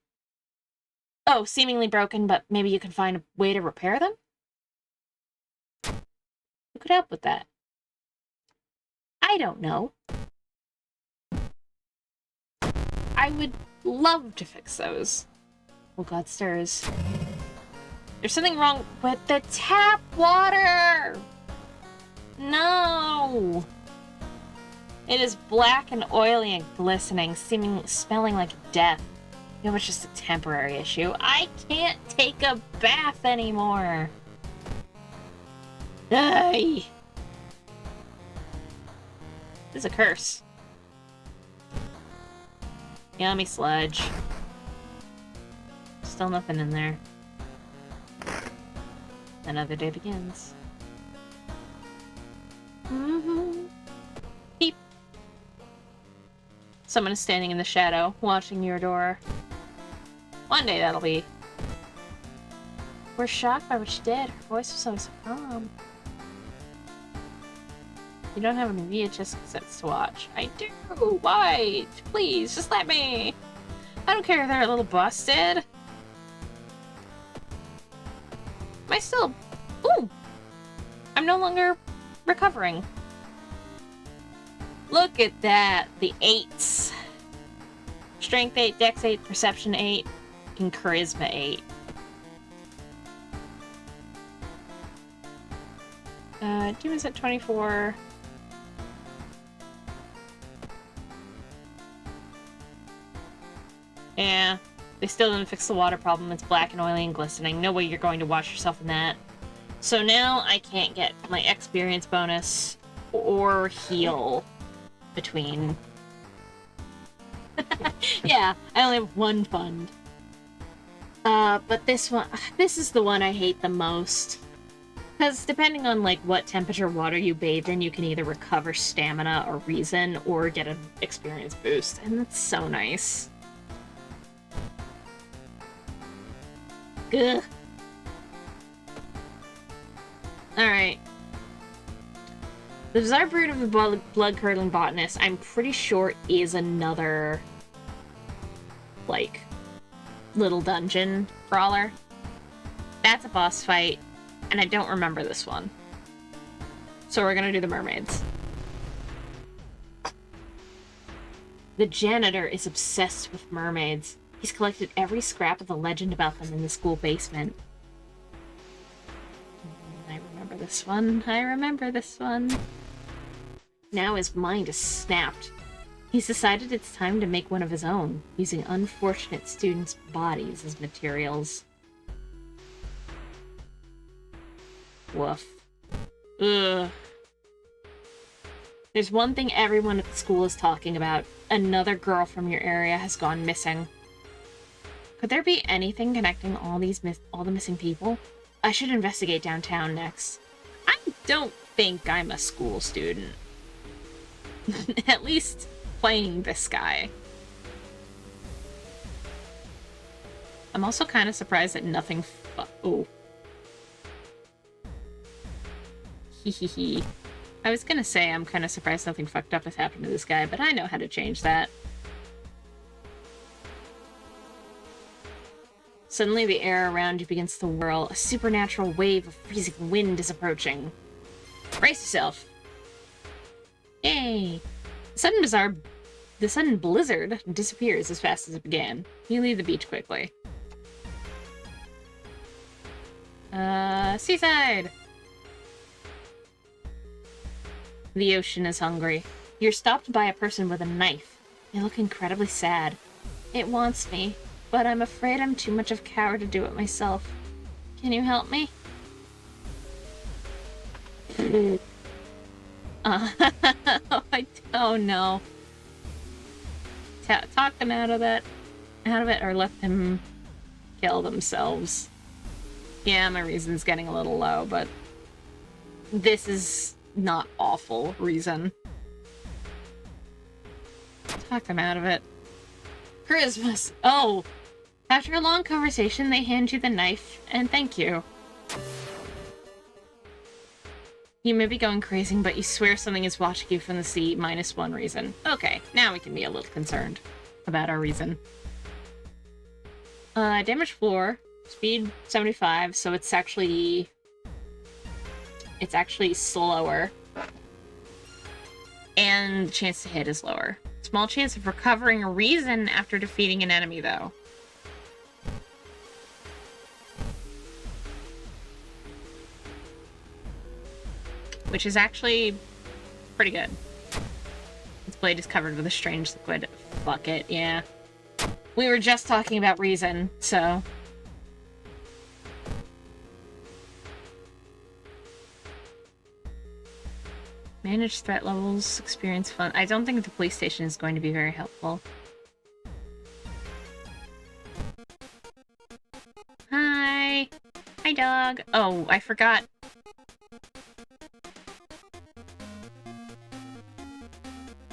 Oh, seemingly broken, but maybe you can find a way to repair them? Who could help with that? I don't know. I would love to fix those. Oh god, stirs. There's something wrong with the tap water! No! It is black and oily and glistening, smelling like death. You know, it's just a temporary issue. I can't take a bath anymore! Ay! This is a curse. Yummy sludge. Still nothing in there. Another day begins. Beep. Someone is standing in the shadow, watching your door. One day that'll be. We're shocked by what she did. Her voice was always so calm. You don't have any VHS cassettes to watch. I do! Why? Please, just let me! I don't care if they're a little busted. Am I still... Ooh! I'm no longer recovering. Look at that! The 8s. Strength 8, Dex 8, Perception 8, and Charisma 8. Demon's at 24. Yeah, they still didn't fix the water problem. It's black and oily and glistening. No way you're going to wash yourself in that. So now I can't get my experience bonus or heal between. Yeah, I only have one fund. But this is the one I hate the most. Because depending on, like, what temperature water you bathe in, you can either recover stamina or reason, or get an experience boost. And that's so nice. Ugh. Alright. The Bizarre Brood of the Blood-Curdling Botanist, I'm pretty sure is another, like, little dungeon crawler. That's a boss fight, and I don't remember this one. So we're gonna do the mermaids. The janitor is obsessed with mermaids. He's collected every scrap of the legend about them in the school basement. I remember this one. I remember this one. Now his mind is snapped. He's decided it's time to make one of his own, using unfortunate students' bodies as materials. Woof. Ugh. There's one thing everyone at the school is talking about. Another girl from your area has gone missing. Could there be anything connecting all the missing people? I should investigate downtown next. I don't think I'm a school student. At least playing this guy. I'm also kind of surprised that nothing oh. Hehehe. I was gonna say I'm kind of surprised nothing fucked up has happened to this guy, but I know how to change that. Suddenly the air around you begins to whirl. A supernatural wave of freezing wind is approaching. Brace yourself. Yay! The sudden blizzard disappears as fast as it began. You leave the beach quickly. Seaside! The ocean is hungry. You're stopped by a person with a knife. They look incredibly sad. It wants me, but I'm afraid I'm too much of a coward to do it myself. Can you help me? Oh no. Talk them out of it, or let them kill themselves. Yeah, my reason's getting a little low, but this is not awful reason. Talk them out of it. Christmas. Oh! After a long conversation, they hand you the knife, and thank you. You may be going crazy, but you swear something is watching you from the sea, -1 reason. Okay, now we can be a little concerned about our reason. Damage floor. Speed 75, so it's actually slower. And chance to hit is lower. Small chance of recovering a reason after defeating an enemy, though. Which is actually pretty good. Its blade is covered with a strange liquid. Fuck it, yeah. We were just talking about reason, so... Manage threat levels, experience fun. I don't think the police station is going to be very helpful. Hi! Hi, dog! Oh, I forgot.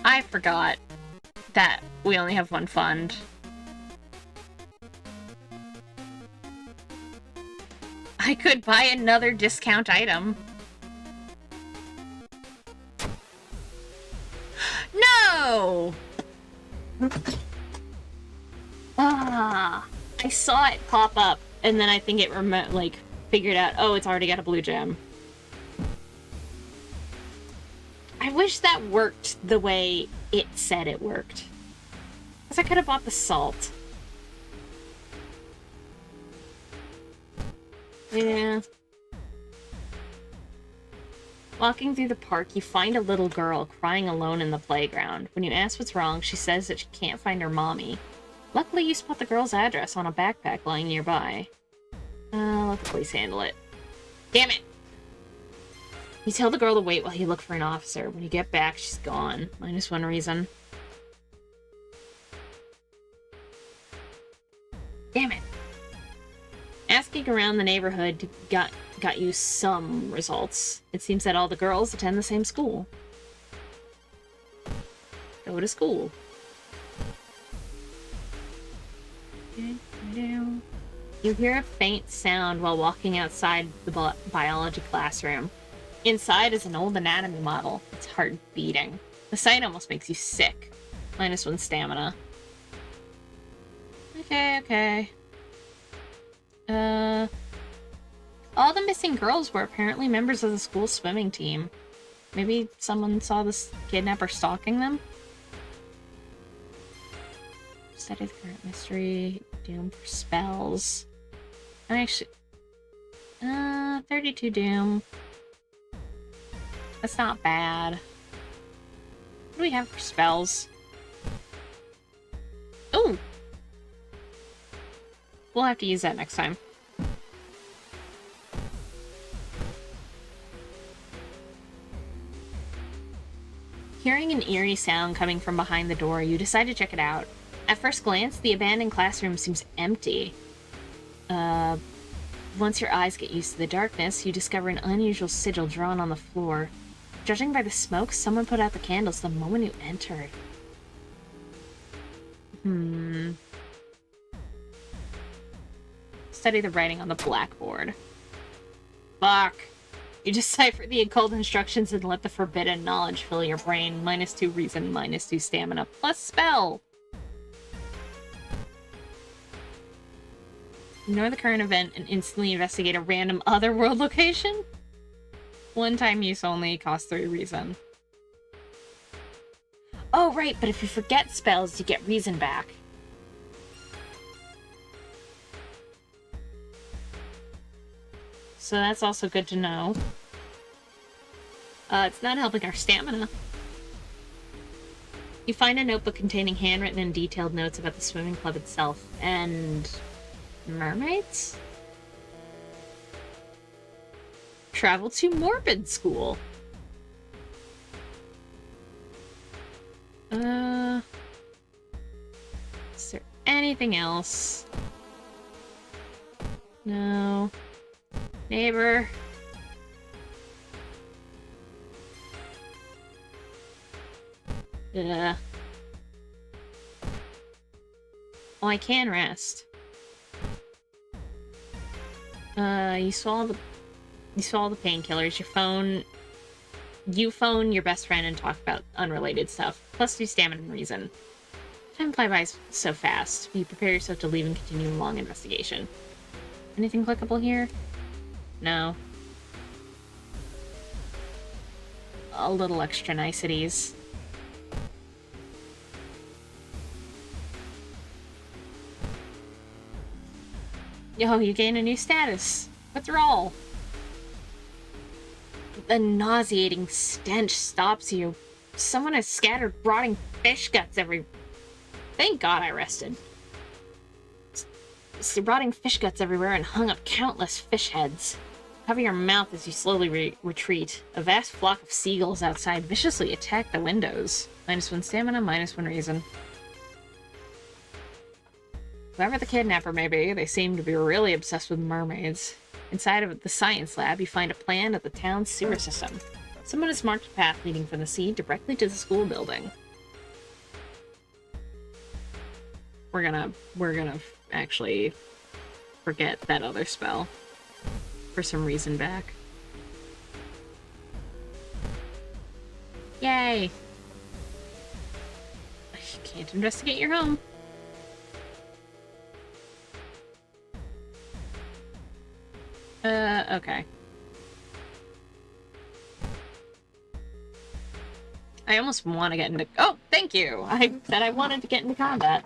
I forgot that we only have one fund. I could buy another discount item. No! I saw it pop up, and then I think it figured out, oh, it's already got a blue gem. I wish that worked the way it said it worked. Guess I could have bought the salt. Yeah. Walking through the park, you find a little girl crying alone in the playground. When you ask what's wrong, she says that she can't find her mommy. Luckily, you spot the girl's address on a backpack lying nearby. Let the police handle it. Damn it! You tell the girl to wait while you look for an officer. When you get back, she's gone. -1 reason. Damn it! Asking around the neighborhood got you some results. It seems that all the girls attend the same school. Go to school. You hear a faint sound while walking outside the biology classroom. Inside is an old anatomy model. Its heart beating. The sight almost makes you sick. -1 stamina. Okay. All the missing girls were apparently members of the school swimming team. Maybe someone saw this kidnapper stalking them? Study the current mystery. Doom for spells. Actually... 32 doom. That's not bad. What do we have for spells? Ooh! We'll have to use that next time. Hearing an eerie sound coming from behind the door, you decide to check it out. At first glance, the abandoned classroom seems empty. Once your eyes get used to the darkness, you discover an unusual sigil drawn on the floor. Judging by the smoke, someone put out the candles the moment you entered. Study the writing on the blackboard. Fuck. You decipher the occult instructions and let the forbidden knowledge fill your brain. -2 reason, -2 stamina, plus spell. Ignore the current event and instantly investigate a random otherworld location. 1-time use only, cost 3 reason. Oh, right, but if you forget spells, you get reason back. So that's also good to know. It's not helping our stamina. You find a notebook containing handwritten and detailed notes about the swimming club itself, and... mermaids? Travel to Morbid School. Is there anything else? No. Neighbor. Oh, I can rest. You saw the painkillers. You phone your best friend and talk about unrelated stuff. +2 stamina and reason. Time flies by so fast. You prepare yourself to leave and continue a long investigation. Anything clickable here? No. A little extra niceties. Yo, you gain a new status. Withdrawal. The nauseating stench stops you. Someone has scattered rotting fish guts every... Thank God I rested. Rotting fish guts everywhere and hung up countless fish heads. Cover your mouth as you slowly retreat. A vast flock of seagulls outside viciously attack the windows. -1 stamina, -1 reason. Whoever the kidnapper may be, they seem to be really obsessed with mermaids. Inside of the science lab, you find a plan of the town's sewer system. Someone has marked a path leading from the sea directly to the school building. We're gonna actually forget that other spell for some reason back. Yay! You can't investigate your home. Okay. I almost want to get into... Oh, thank you! I said I wanted to get into combat.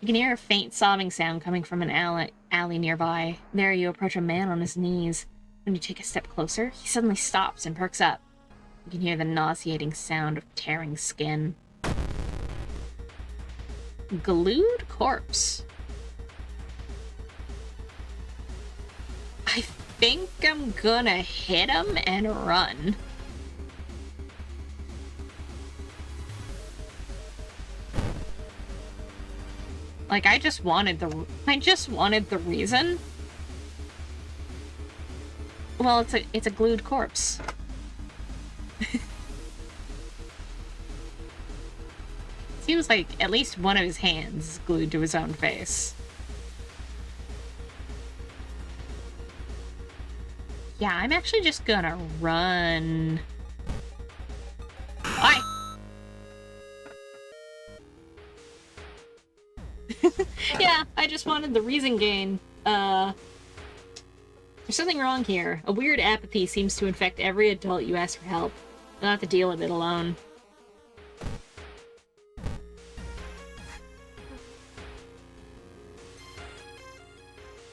You can hear a faint sobbing sound coming from an alley nearby. There you approach a man on his knees. When you take a step closer, he suddenly stops and perks up. You can hear the nauseating sound of tearing skin. Glued corpse. I think I'm gonna hit him and run. Like, I just wanted the reason. Well, it's a glued corpse. Seems like at least one of his hands is glued to his own face. Yeah, I'm actually just gonna run. Bye! Yeah, I just wanted the reason gain. There's something wrong here. A weird apathy seems to infect every adult you ask for help. You'll have to deal with it alone.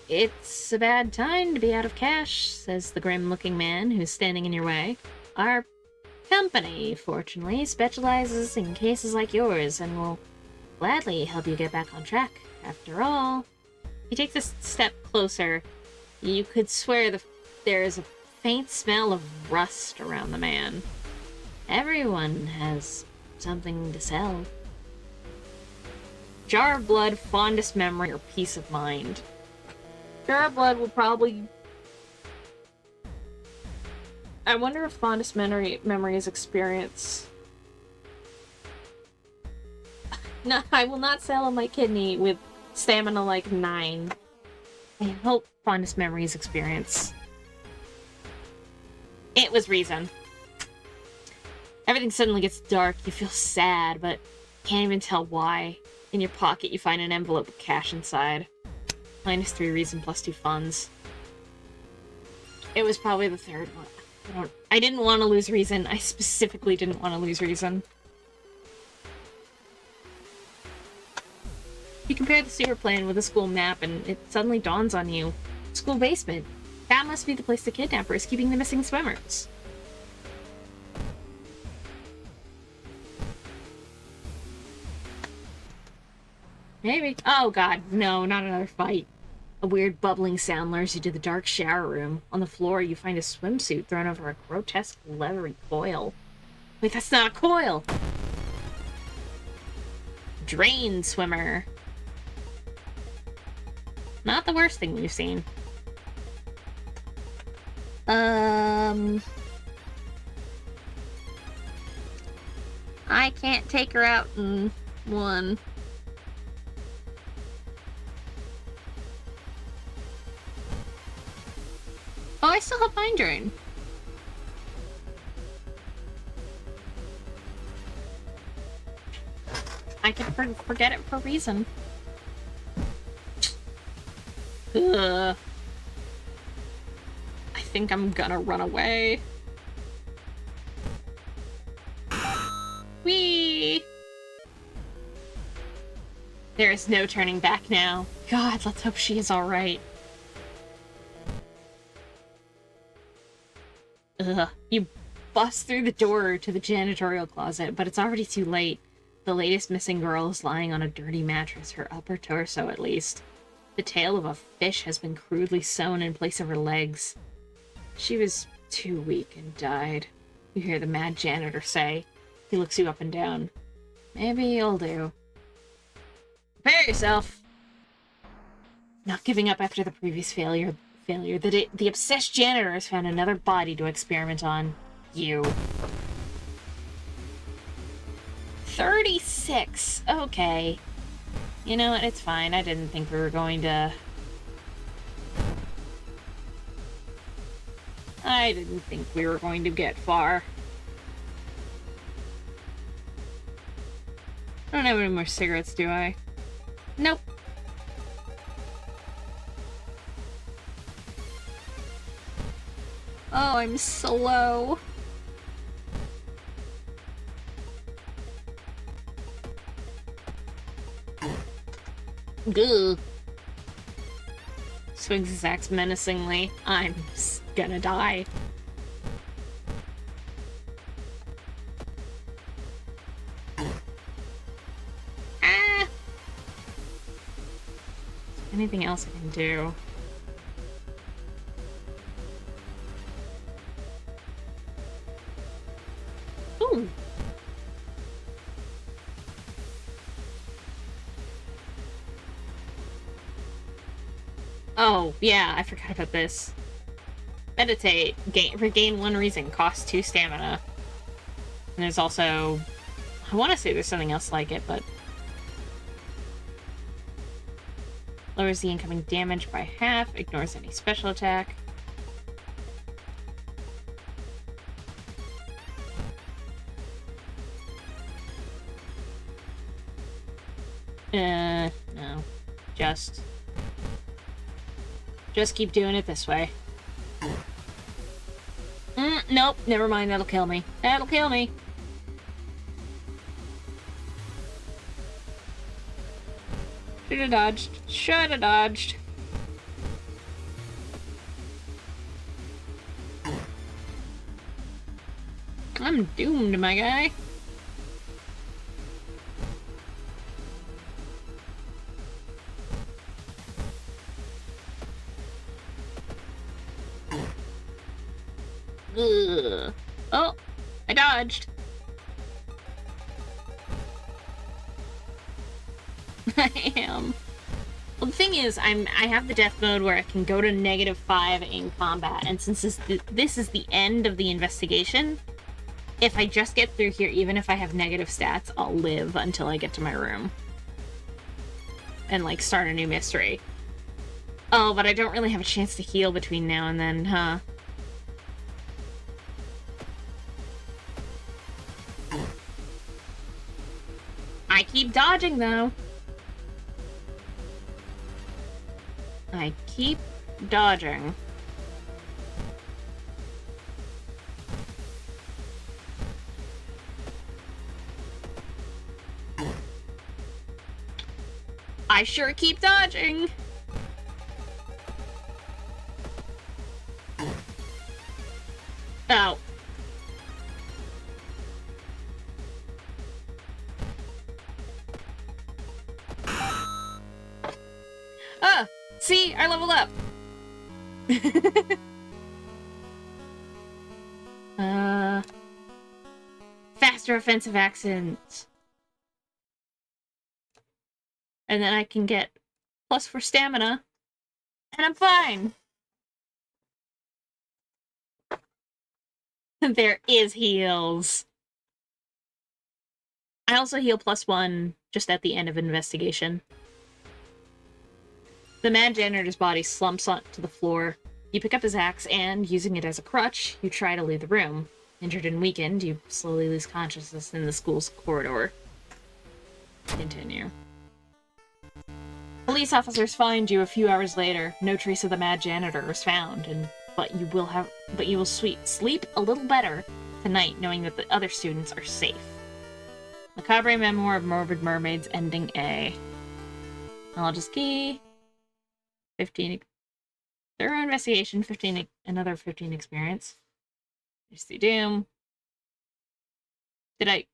It's a bad time to be out of cash, says the grim-looking man who's standing in your way. Our company, fortunately, specializes in cases like yours and will gladly help you get back on track. After all, he takes a step closer. You could swear there is a faint smell of rust around the man. Everyone has something to sell. Jar of blood, fondest memory, or peace of mind. Jar of blood will probably... I wonder if fondest memory is experience. No, I will not sell my kidney with stamina like 9. I hope fondest memory is experience. It was reason. Everything suddenly gets dark. You feel sad, but can't even tell why. In your pocket, you find an envelope with cash inside. -3 reason, +2 funds. It was probably the third one. I didn't want to lose reason. I specifically didn't want to lose reason. You compare the sewer plan with the school map, and it suddenly dawns on you. School basement. That must be the place the kidnapper is keeping the missing swimmers. Maybe. Oh god, no, not another fight. A weird bubbling sound lures you to the dark shower room. On the floor, you find a swimsuit thrown over a grotesque leathery coil. Wait, that's not a coil! Drain swimmer. Not the worst thing we've seen. I can't take her out in one. Oh, I still have Mind Drain. I can forget it for a reason. Ugh. I think I'm gonna run away. Whee! There is no turning back now. God, let's hope she is alright. Ugh. You bust through the door to the janitorial closet, but it's already too late. The latest missing girl is lying on a dirty mattress, her upper torso at least. The tail of a fish has been crudely sewn in place of her legs. She was too weak and died. You hear the mad janitor say. He looks you up and down. Maybe you'll do. Prepare yourself! Not giving up after the previous failure, the obsessed janitor has found another body to experiment on. You. 36. Okay. You know what? It's fine. I didn't think we were going to... I didn't think we were going to get far. I don't have any more cigarettes, do I? Nope. Oh, I'm slow. Gah. Swings his axe menacingly. I'm gonna die. Ah! Anything else I can do? Ooh. Oh, yeah, I forgot about this. Meditate. Regain 1 reason. Cost 2 stamina. And there's also... I want to say there's something else like it, but... Lowers the incoming damage by half. Ignores any special attack. No. Just keep doing it this way. Nope, never mind, that'll kill me. That'll kill me. Should've dodged. Should've dodged. I'm doomed, my guy. Ugh. Oh, I dodged. I am. Well, the thing is, I have the death mode where I can go to -5 in combat, and since this is the end of the investigation, if I just get through here, even if I have negative stats, I'll live until I get to my room. And, like, start a new mystery. Oh, but I don't really have a chance to heal between now and then, huh? I keep dodging, though. I keep dodging. I sure keep dodging. Oh. Ah! See? I leveled up! Faster offensive accents. And then I can get +4 stamina. And I'm fine! There is heals. I also heal +1 just at the end of investigation. The mad janitor's body slumps onto the floor. You pick up his axe and, using it as a crutch, you try to leave the room. Injured and weakened, you slowly lose consciousness in the school's corridor. Continue. Police officers find you a few hours later. No trace of the mad janitor is found, but you will sleep a little better tonight, knowing that the other students are safe. Macabre Memoir of Morbid Mermaids, Ending A. Knowledge key. 15 thorough investigation, 15 another 15 experience. There's the doom. Did I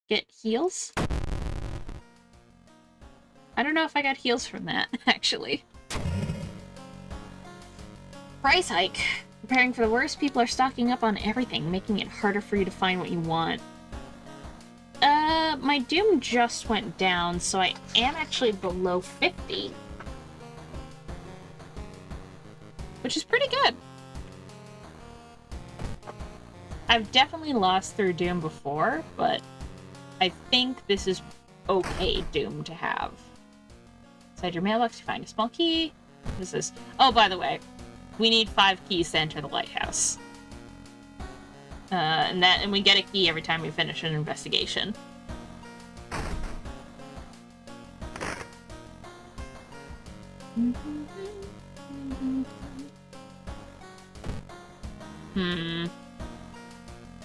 get heals? I don't know if I got heals from that, actually. Price hike. Preparing for the worst, people are stocking up on everything, making it harder for you to find what you want. My doom just went down, so I am actually below 50. Which is pretty good. I've definitely lost through doom before, but I think this is okay doom to have. Inside your mailbox, you find a small key. What is this? Oh, by the way, we need 5 keys to enter the lighthouse. And we get a key every time we finish an investigation.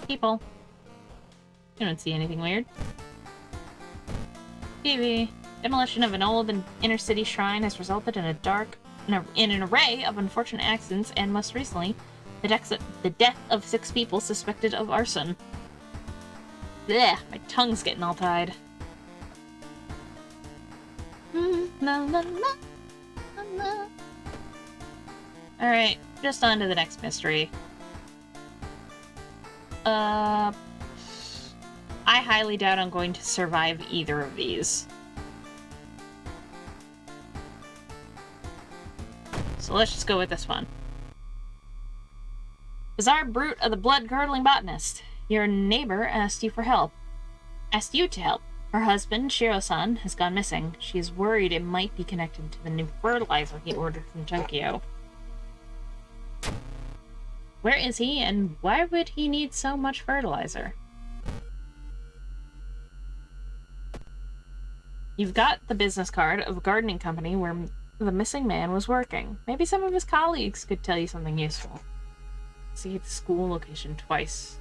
People. I don't see anything weird. TV. Demolition of an old inner-city shrine has resulted in an array of unfortunate accidents, and most recently, the death of 6 people suspected of arson. Blech, my tongue's getting all tied. Alright, just on to the next mystery. I highly doubt I'm going to survive either of these. So let's just go with this one. Bizarre brute of the blood-curdling botanist. Your neighbor asked you to help. Her husband, Shiro-san, has gone missing. She is worried it might be connected to the new fertilizer he ordered from Tokyo. Where is he, and why would he need so much fertilizer? You've got the business card of a gardening company where the missing man was working. Maybe some of his colleagues could tell you something useful. See the school location twice.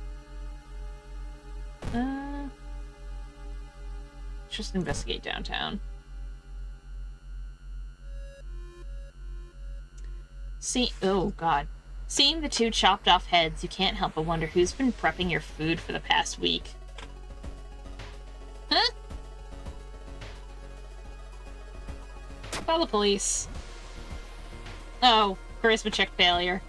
Let's just investigate downtown. Oh god. Seeing the 2 chopped off heads, you can't help but wonder who's been prepping your food for the past week. Huh? Call the police. Oh, charisma check failure.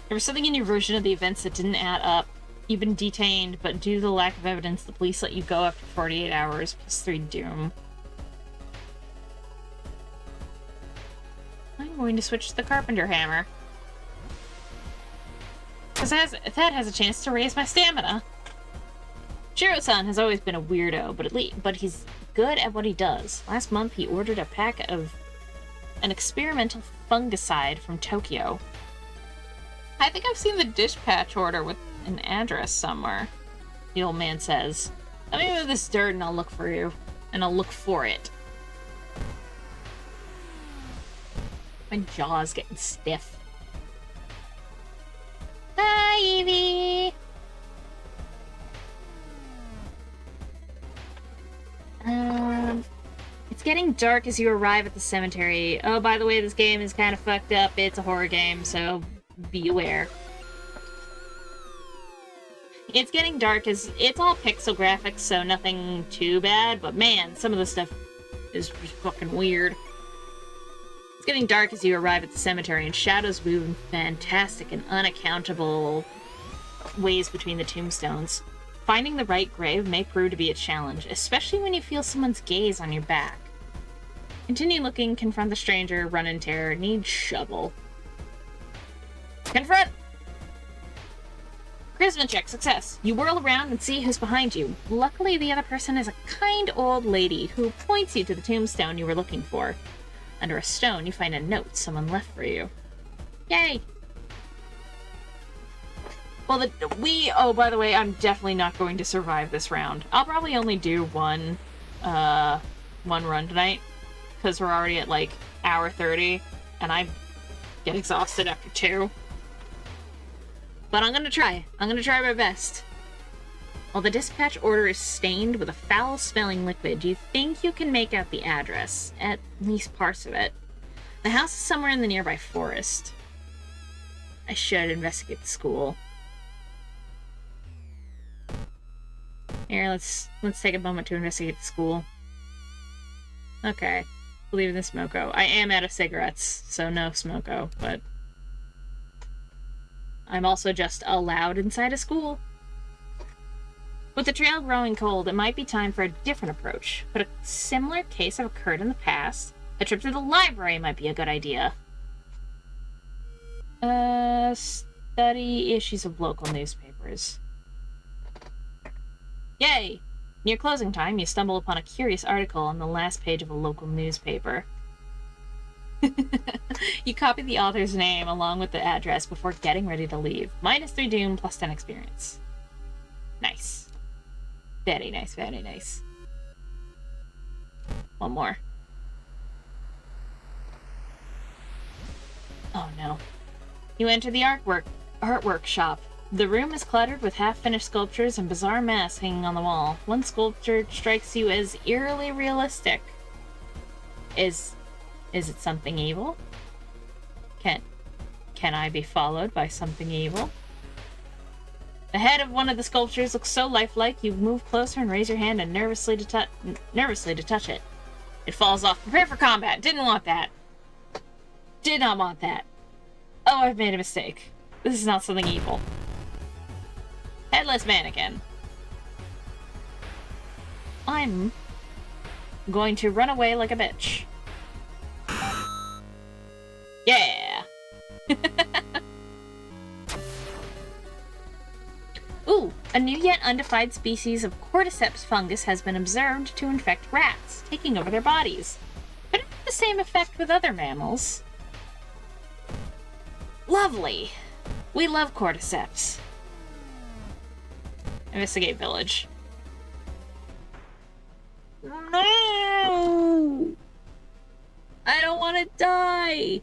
There was something in your version of the events that didn't add up. You've been detained, but due to the lack of evidence, the police let you go after 48 hours, plus 3 doom. I'm going to switch to the carpenter hammer. Because that has a chance to raise my stamina. Shiro-san has always been a weirdo, but he's good at what he does. Last month, he ordered a pack of an experimental fungicide from Tokyo. I think I've seen the dispatch order with an address somewhere, the old man says. Let me move this dirt and I'll look for you. And I'll look for it. My jaw's getting stiff. Hi, Evie! It's getting dark as you arrive at the cemetery. Oh, by the way, this game is kind of fucked up. It's a horror game, so be aware. It's getting dark as it's all pixel graphics, so nothing too bad, but man, some of the stuff is just fucking weird. It's getting dark as you arrive at the cemetery, and shadows move in fantastic and unaccountable ways between the tombstones. Finding the right grave may prove to be a challenge, especially when you feel someone's gaze on your back. Continue looking, confront the stranger, run in terror, need shovel. Confront! Charisma check, success. You whirl around and see who's behind you. Luckily, the other person is a kind old lady who points you to the tombstone you were looking for. Under a stone, you find a note someone left for you. Yay! Well, oh, by the way, I'm definitely not going to survive this round. I'll probably only do one run tonight, because we're already at, like, hour 30, and I get exhausted after 2. But I'm gonna try. I'm gonna try my best. While the dispatch order is stained with a foul-smelling liquid, you think you can make out the address, at least parts of it. The house is somewhere in the nearby forest. I should investigate the school. Here, let's take a moment to investigate the school. Okay. Believe in the smoko. I am out of cigarettes, so no smoko, but I'm also just allowed inside a school. With the trail growing cold, it might be time for a different approach. Could a similar case have occurred in the past? A trip to the library might be a good idea. Study issues of local newspapers. Yay! Near closing time, you stumble upon a curious article on the last page of a local newspaper. You copy the author's name along with the address before getting ready to leave. -3 doom, plus 10 experience. Nice. Very nice, very nice. One more. Oh no. You enter the artwork shop. The room is cluttered with half-finished sculptures and bizarre masks hanging on the wall. One sculpture strikes you as eerily realistic. Is it something evil? Can I be followed by something evil? The head of one of the sculptures looks so lifelike, you move closer and raise your hand and nervously to touch it. It falls off. Prepare for combat. Didn't want that. Did not want that. Oh, I've made a mistake. This is not something evil. Headless mannequin. I'm going to run away like a bitch. Yeah! Ooh, a new yet undefined species of cordyceps fungus has been observed to infect rats, taking over their bodies. Could it have the same effect with other mammals? Lovely! We love cordyceps. Investigate village. No! I don't want to die!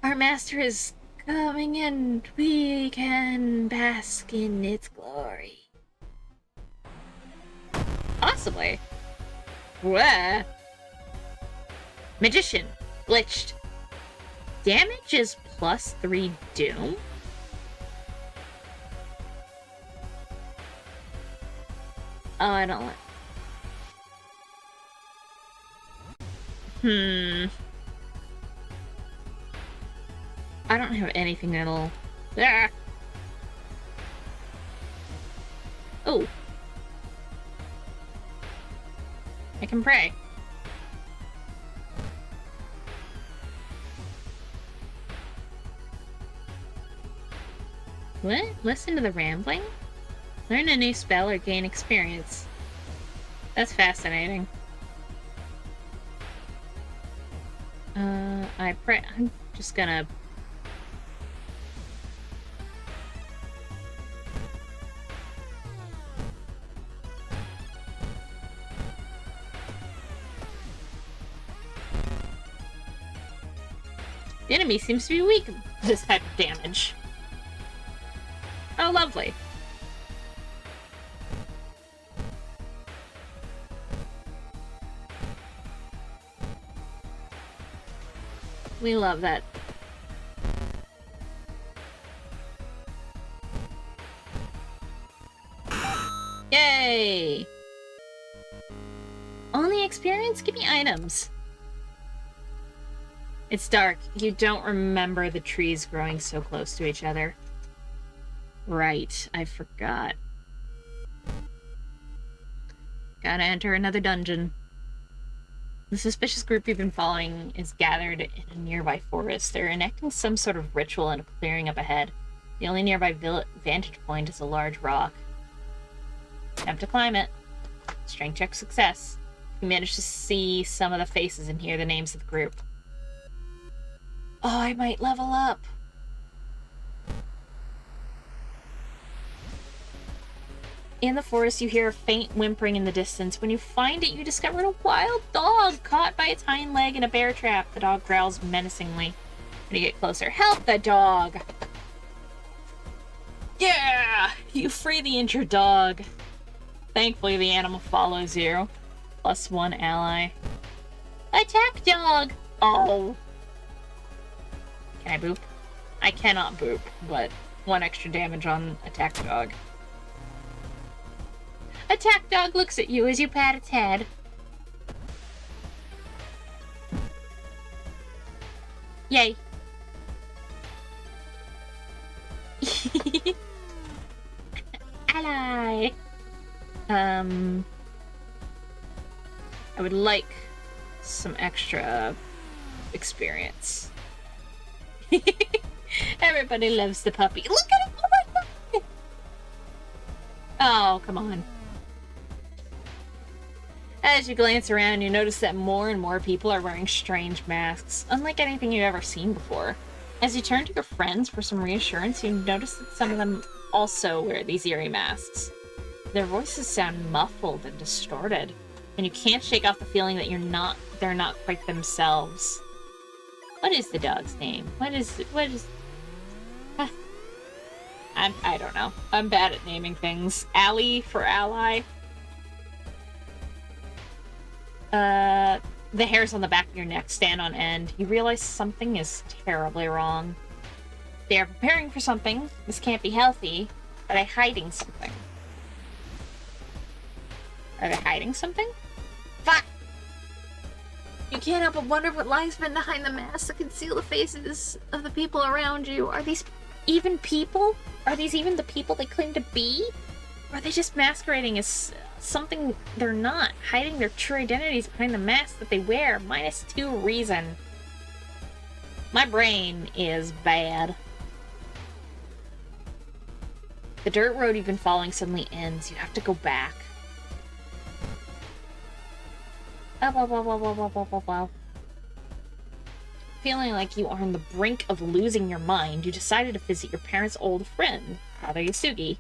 Our master is coming and we can bask in its glory. Possibly. Wah. Magician. Glitched. Damage is +3 doom? Oh, I don't like... I don't have anything that'll... Ah! Oh. I can pray. What? Listen to the rambling? Learn a new spell or gain experience. That's fascinating. I pray... I'm just gonna... The enemy seems to be weak to this type of damage. Oh, lovely. We love that. Yay! Only experience? Give me items. It's dark. You don't remember the trees growing so close to each other. Right, I forgot. Gotta enter another dungeon. The suspicious group you've been following is gathered in a nearby forest. They're enacting some sort of ritual in a clearing up ahead. The only nearby vantage point is a large rock. Attempt to climb it. Strength check success. You manage to see some of the faces and hear the names of the group. Oh, I might level up. In the forest, you hear a faint whimpering in the distance. When you find it, you discover a wild dog caught by its hind leg in a bear trap. The dog growls menacingly. When you get closer, help the dog! Yeah! You free the injured dog. Thankfully, the animal follows you. +1 ally. Attack dog! Oh. Can I boop? I cannot boop, but 1 extra damage on attack dog. Attack dog looks at you as you pat its head. Yay. Ally. I would like some extra experience. Everybody loves the puppy. Look at him! Oh my god! Oh, come on. As you glance around, you notice that more and more people are wearing strange masks, unlike anything you've ever seen before. As you turn to your friends for some reassurance, you notice that some of them also wear these eerie masks. Their voices sound muffled and distorted, and you can't shake off the feeling that they're not quite themselves. What is the dog's name? What is... I don't know. I'm bad at naming things. Allie for ally? The hairs on the back of your neck stand on end. You realize something is terribly wrong. They are preparing for something. This can't be healthy. Are they hiding something? Are they hiding something? Fuck! You can't help but wonder what lies behind the mask that conceal the faces of the people around you. Are these even people? Are these even the people they claim to be? Or are they just masquerading as something they're not, hiding their true identities behind the mask that they wear? -2 reason. My brain is bad. The dirt road you've been following suddenly ends. You have to go back. Feeling like you are on the brink of losing your mind, you decided to visit your parents' old friend, Father Yasugi.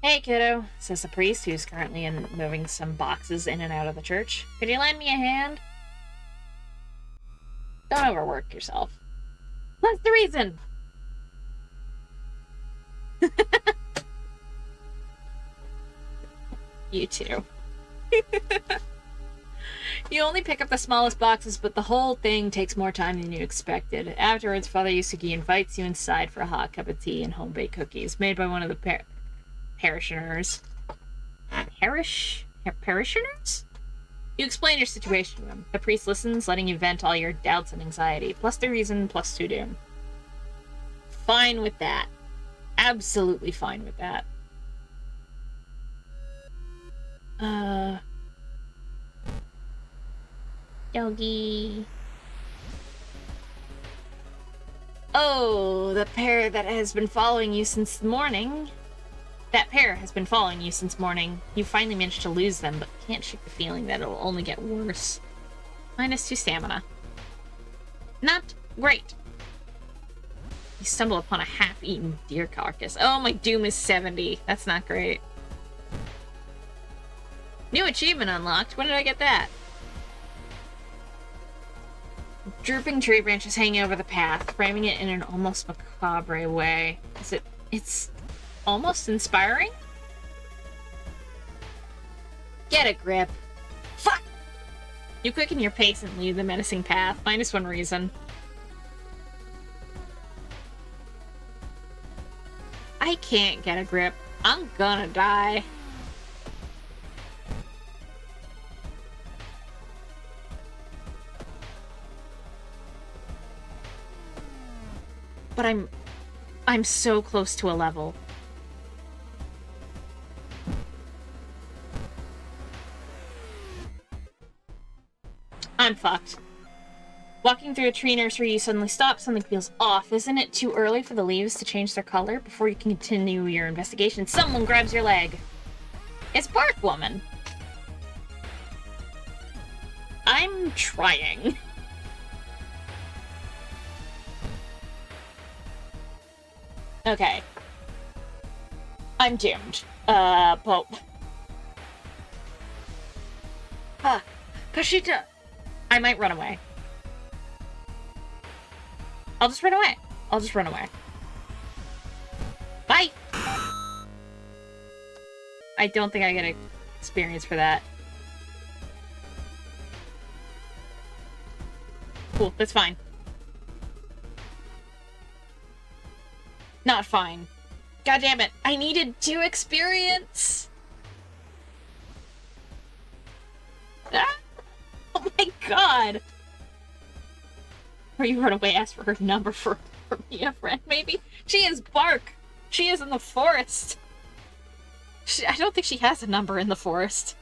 Hey, kiddo, says the priest, who's currently moving some boxes in and out of the church. Could you lend me a hand? Don't overwork yourself. What's the reason? You too. You only pick up the smallest boxes, but the whole thing takes more time than you expected. Afterwards, Father Yasugi invites you inside for a hot cup of tea and home-baked cookies made by one of the parishioners. Parishioners? You explain your situation to him. The priest listens, letting you vent all your doubts and anxiety. +3 reason, +2 doom. Fine with that. Absolutely fine with that. Yogi. Oh, the pair that has been following you since morning. That pair has been following you since morning. You finally managed to lose them, but can't shake the feeling that it'll only get worse. -2 stamina. Not great. You stumble upon a half-eaten deer carcass. Oh, my doom is 70. That's not great. New achievement unlocked. When did I get that? Drooping tree branches hanging over the path, framing it in an almost macabre way. It's almost inspiring? Get a grip. Fuck! You quicken your pace and leave the menacing path. -1 reason. I can't get a grip. I'm gonna die. But I'm so close to a level. I'm fucked. Walking through a tree nursery, you suddenly stop. Something feels off. Isn't it too early for the leaves to change their color before you can continue your investigation? Someone grabs your leg. It's Bark Woman. I'm trying. Okay. I'm doomed. Pope. Huh. Kashita! I might run away. I'll just run away. Bye! I don't think I get experience for that. Cool, that's fine. Not fine. God damn it. I needed 2 experience. Ah! Oh my god. Or you run away, ask for her number for me, a friend, maybe? She is Bark. She is in the forest. I don't think she has a number in the forest.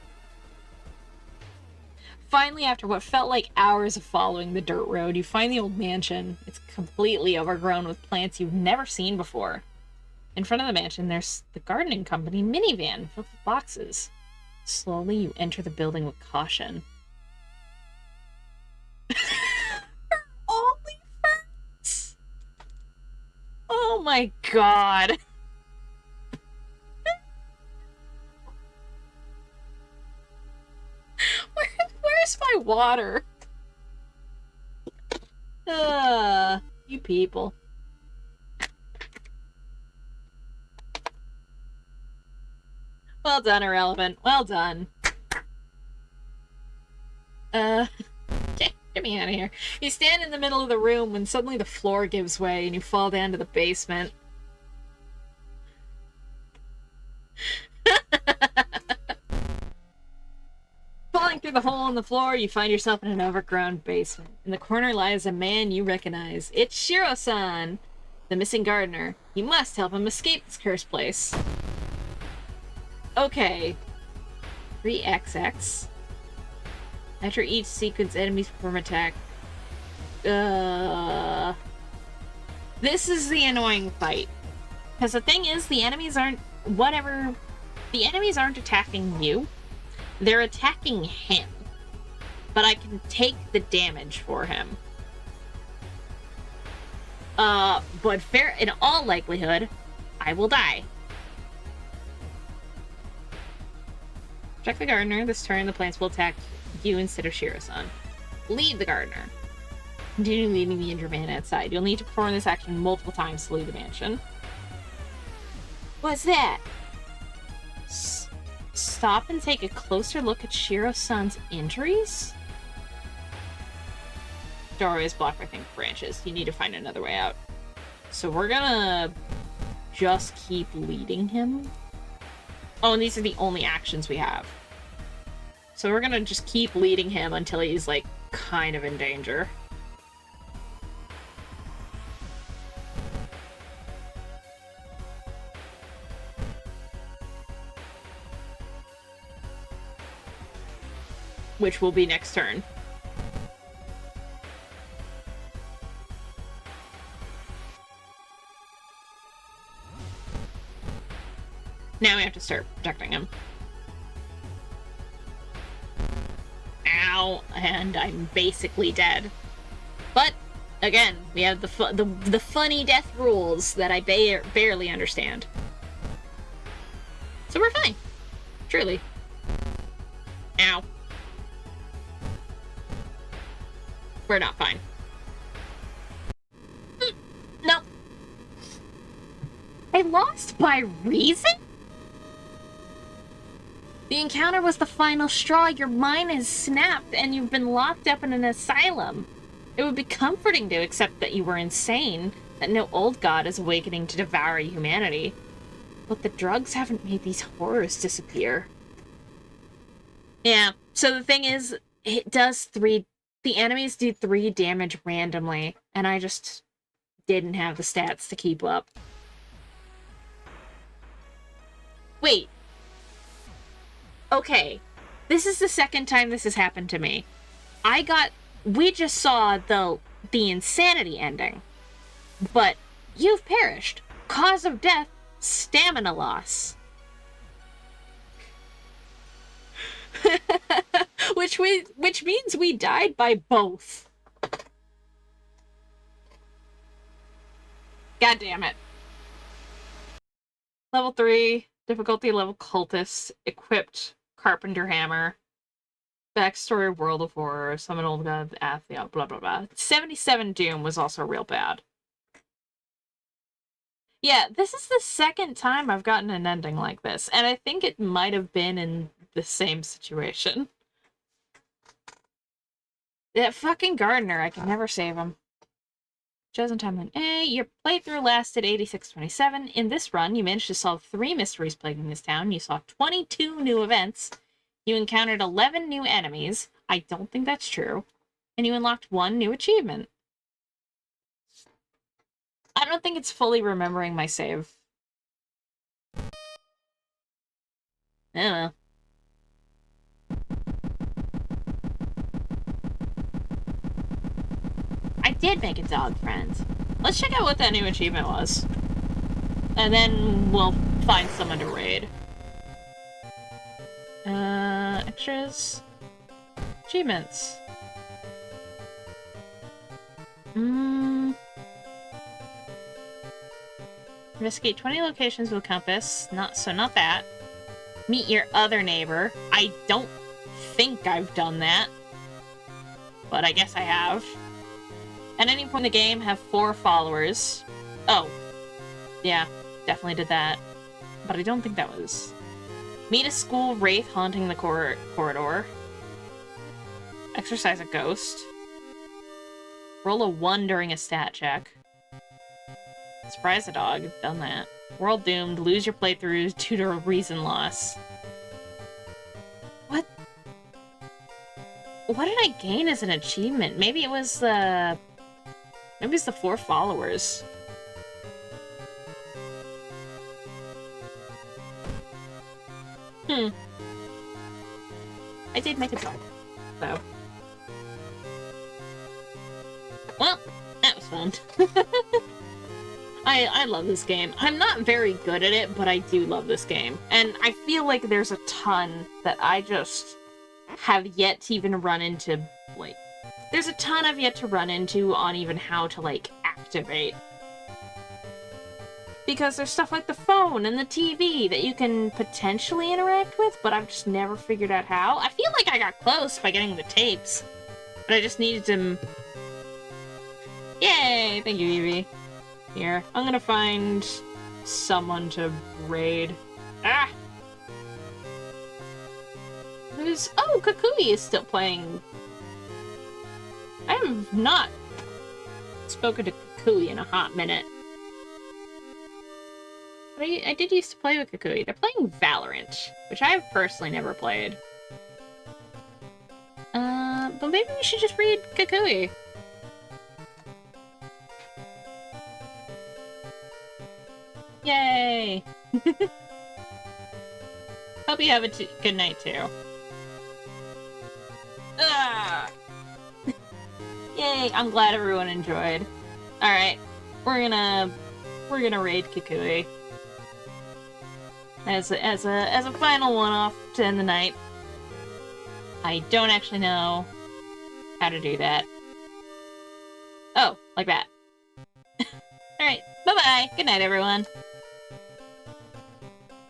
Finally, after what felt like hours of following the dirt road, you find the old mansion. It's completely overgrown with plants you've never seen before. In front of the mansion, there's the gardening company minivan filled with boxes. Slowly, you enter the building with caution. OnlyFans? Oh my god. Where's my water? You people. Well done, Irrelevant. Well done. Get me out of here. You stand in the middle of the room when suddenly the floor gives way and you fall down to the basement. Falling through the hole in the floor, you find yourself in an overgrown basement. In the corner lies a man you recognize. It's Shiro-san, the missing gardener. You must help him escape this cursed place. Okay. 3XX. After each sequence, enemies perform attack. This is the annoying fight. Because the thing is, the enemies aren't... Whatever... The enemies aren't attacking you. They're attacking him. But I can take the damage for him. But in all likelihood, I will die. Check the gardener. This turn, the plants will attack you instead of Shiro-san. Leave the gardener. Continue leading the injured man outside. You'll need to perform this action multiple times to leave the mansion. What's that? Stop and take a closer look at Shiro-san's injuries? Doorway is blocked by branches. You need to find another way out. So we're gonna just keep leading him. Oh, and these are the only actions we have. So we're gonna just keep leading him until he's, like, kind of in danger. Which will be next turn. Now we have to start protecting him. Ow, and I'm basically dead. But, again, we have the funny death rules that I barely understand. So we're fine. Truly. Ow. We're not fine. No. I lost by reason? The encounter was the final straw. Your mind has snapped and you've been locked up in an asylum. It would be comforting to accept that you were insane, that no old god is awakening to devour humanity. But the drugs haven't made these horrors disappear. Yeah, so the thing is, it does the enemies do 3 damage randomly, and I just didn't have the stats to keep up. Wait. Okay, this is the second time this has happened to me. We just saw the insanity ending. But you've perished. Cause of death, stamina loss. Which means we died by both. God damn it. Level 3, difficulty level cultist, equipped carpenter hammer, backstory world of horror, summon old god, athlete, blah blah blah. 77 Doom was also real bad. Yeah, this is the second time I've gotten an ending like this, and I think it might have been in the same situation. That fucking gardener, I can never save him. Chosen timeline A, your playthrough lasted 86:27. In this run, you managed to solve 3 mysteries plaguing this town. You saw 22 new events. You encountered 11 new enemies. I don't think that's true. And you unlocked 1 new achievement. I don't think it's fully remembering my save. I don't know. I did make a dog friend. Let's check out what that new achievement was. And then we'll find someone to raid. Extras. Achievements. Investigate 20 locations with a compass. Not that. Meet your other neighbor. I don't think I've done that. But I guess I have. At any point in the game, have 4 followers. Oh. Yeah, definitely did that. But I don't think that was... Meet a school wraith haunting the corridor. Exercise a ghost. Roll a 1 during a stat check. Surprise a dog. Done that. World doomed. Lose your playthroughs due to a reason loss. What? What did I gain as an achievement? Maybe it was the... Maybe it's the 4 followers. I did make a dog, so... Well, that was fun. I love this game. I'm not very good at it, but I do love this game. And I feel like there's a ton that I just have yet to even run into, like... There's a ton I've yet to run into on even how to, like, activate. Because there's stuff like the phone and the TV that you can potentially interact with, but I've just never figured out how. I feel like I got close by getting the tapes, but I just needed to... Yay! Thank you, Evie. Here, I'm gonna find someone to raid. Ah! Who's... Oh, Kukui is still playing. I have not spoken to Kukui in a hot minute. But I did used to play with Kukui. They're playing Valorant, which I have personally never played. But maybe we should just read Kukui. Yay! Hope you have a good night, too. Ah! Yay! I'm glad everyone enjoyed. Alright, we're gonna raid Kukui. As a final one-off to end the night. I don't actually know how to do that. Oh, like that. Alright, bye-bye! Good night, everyone!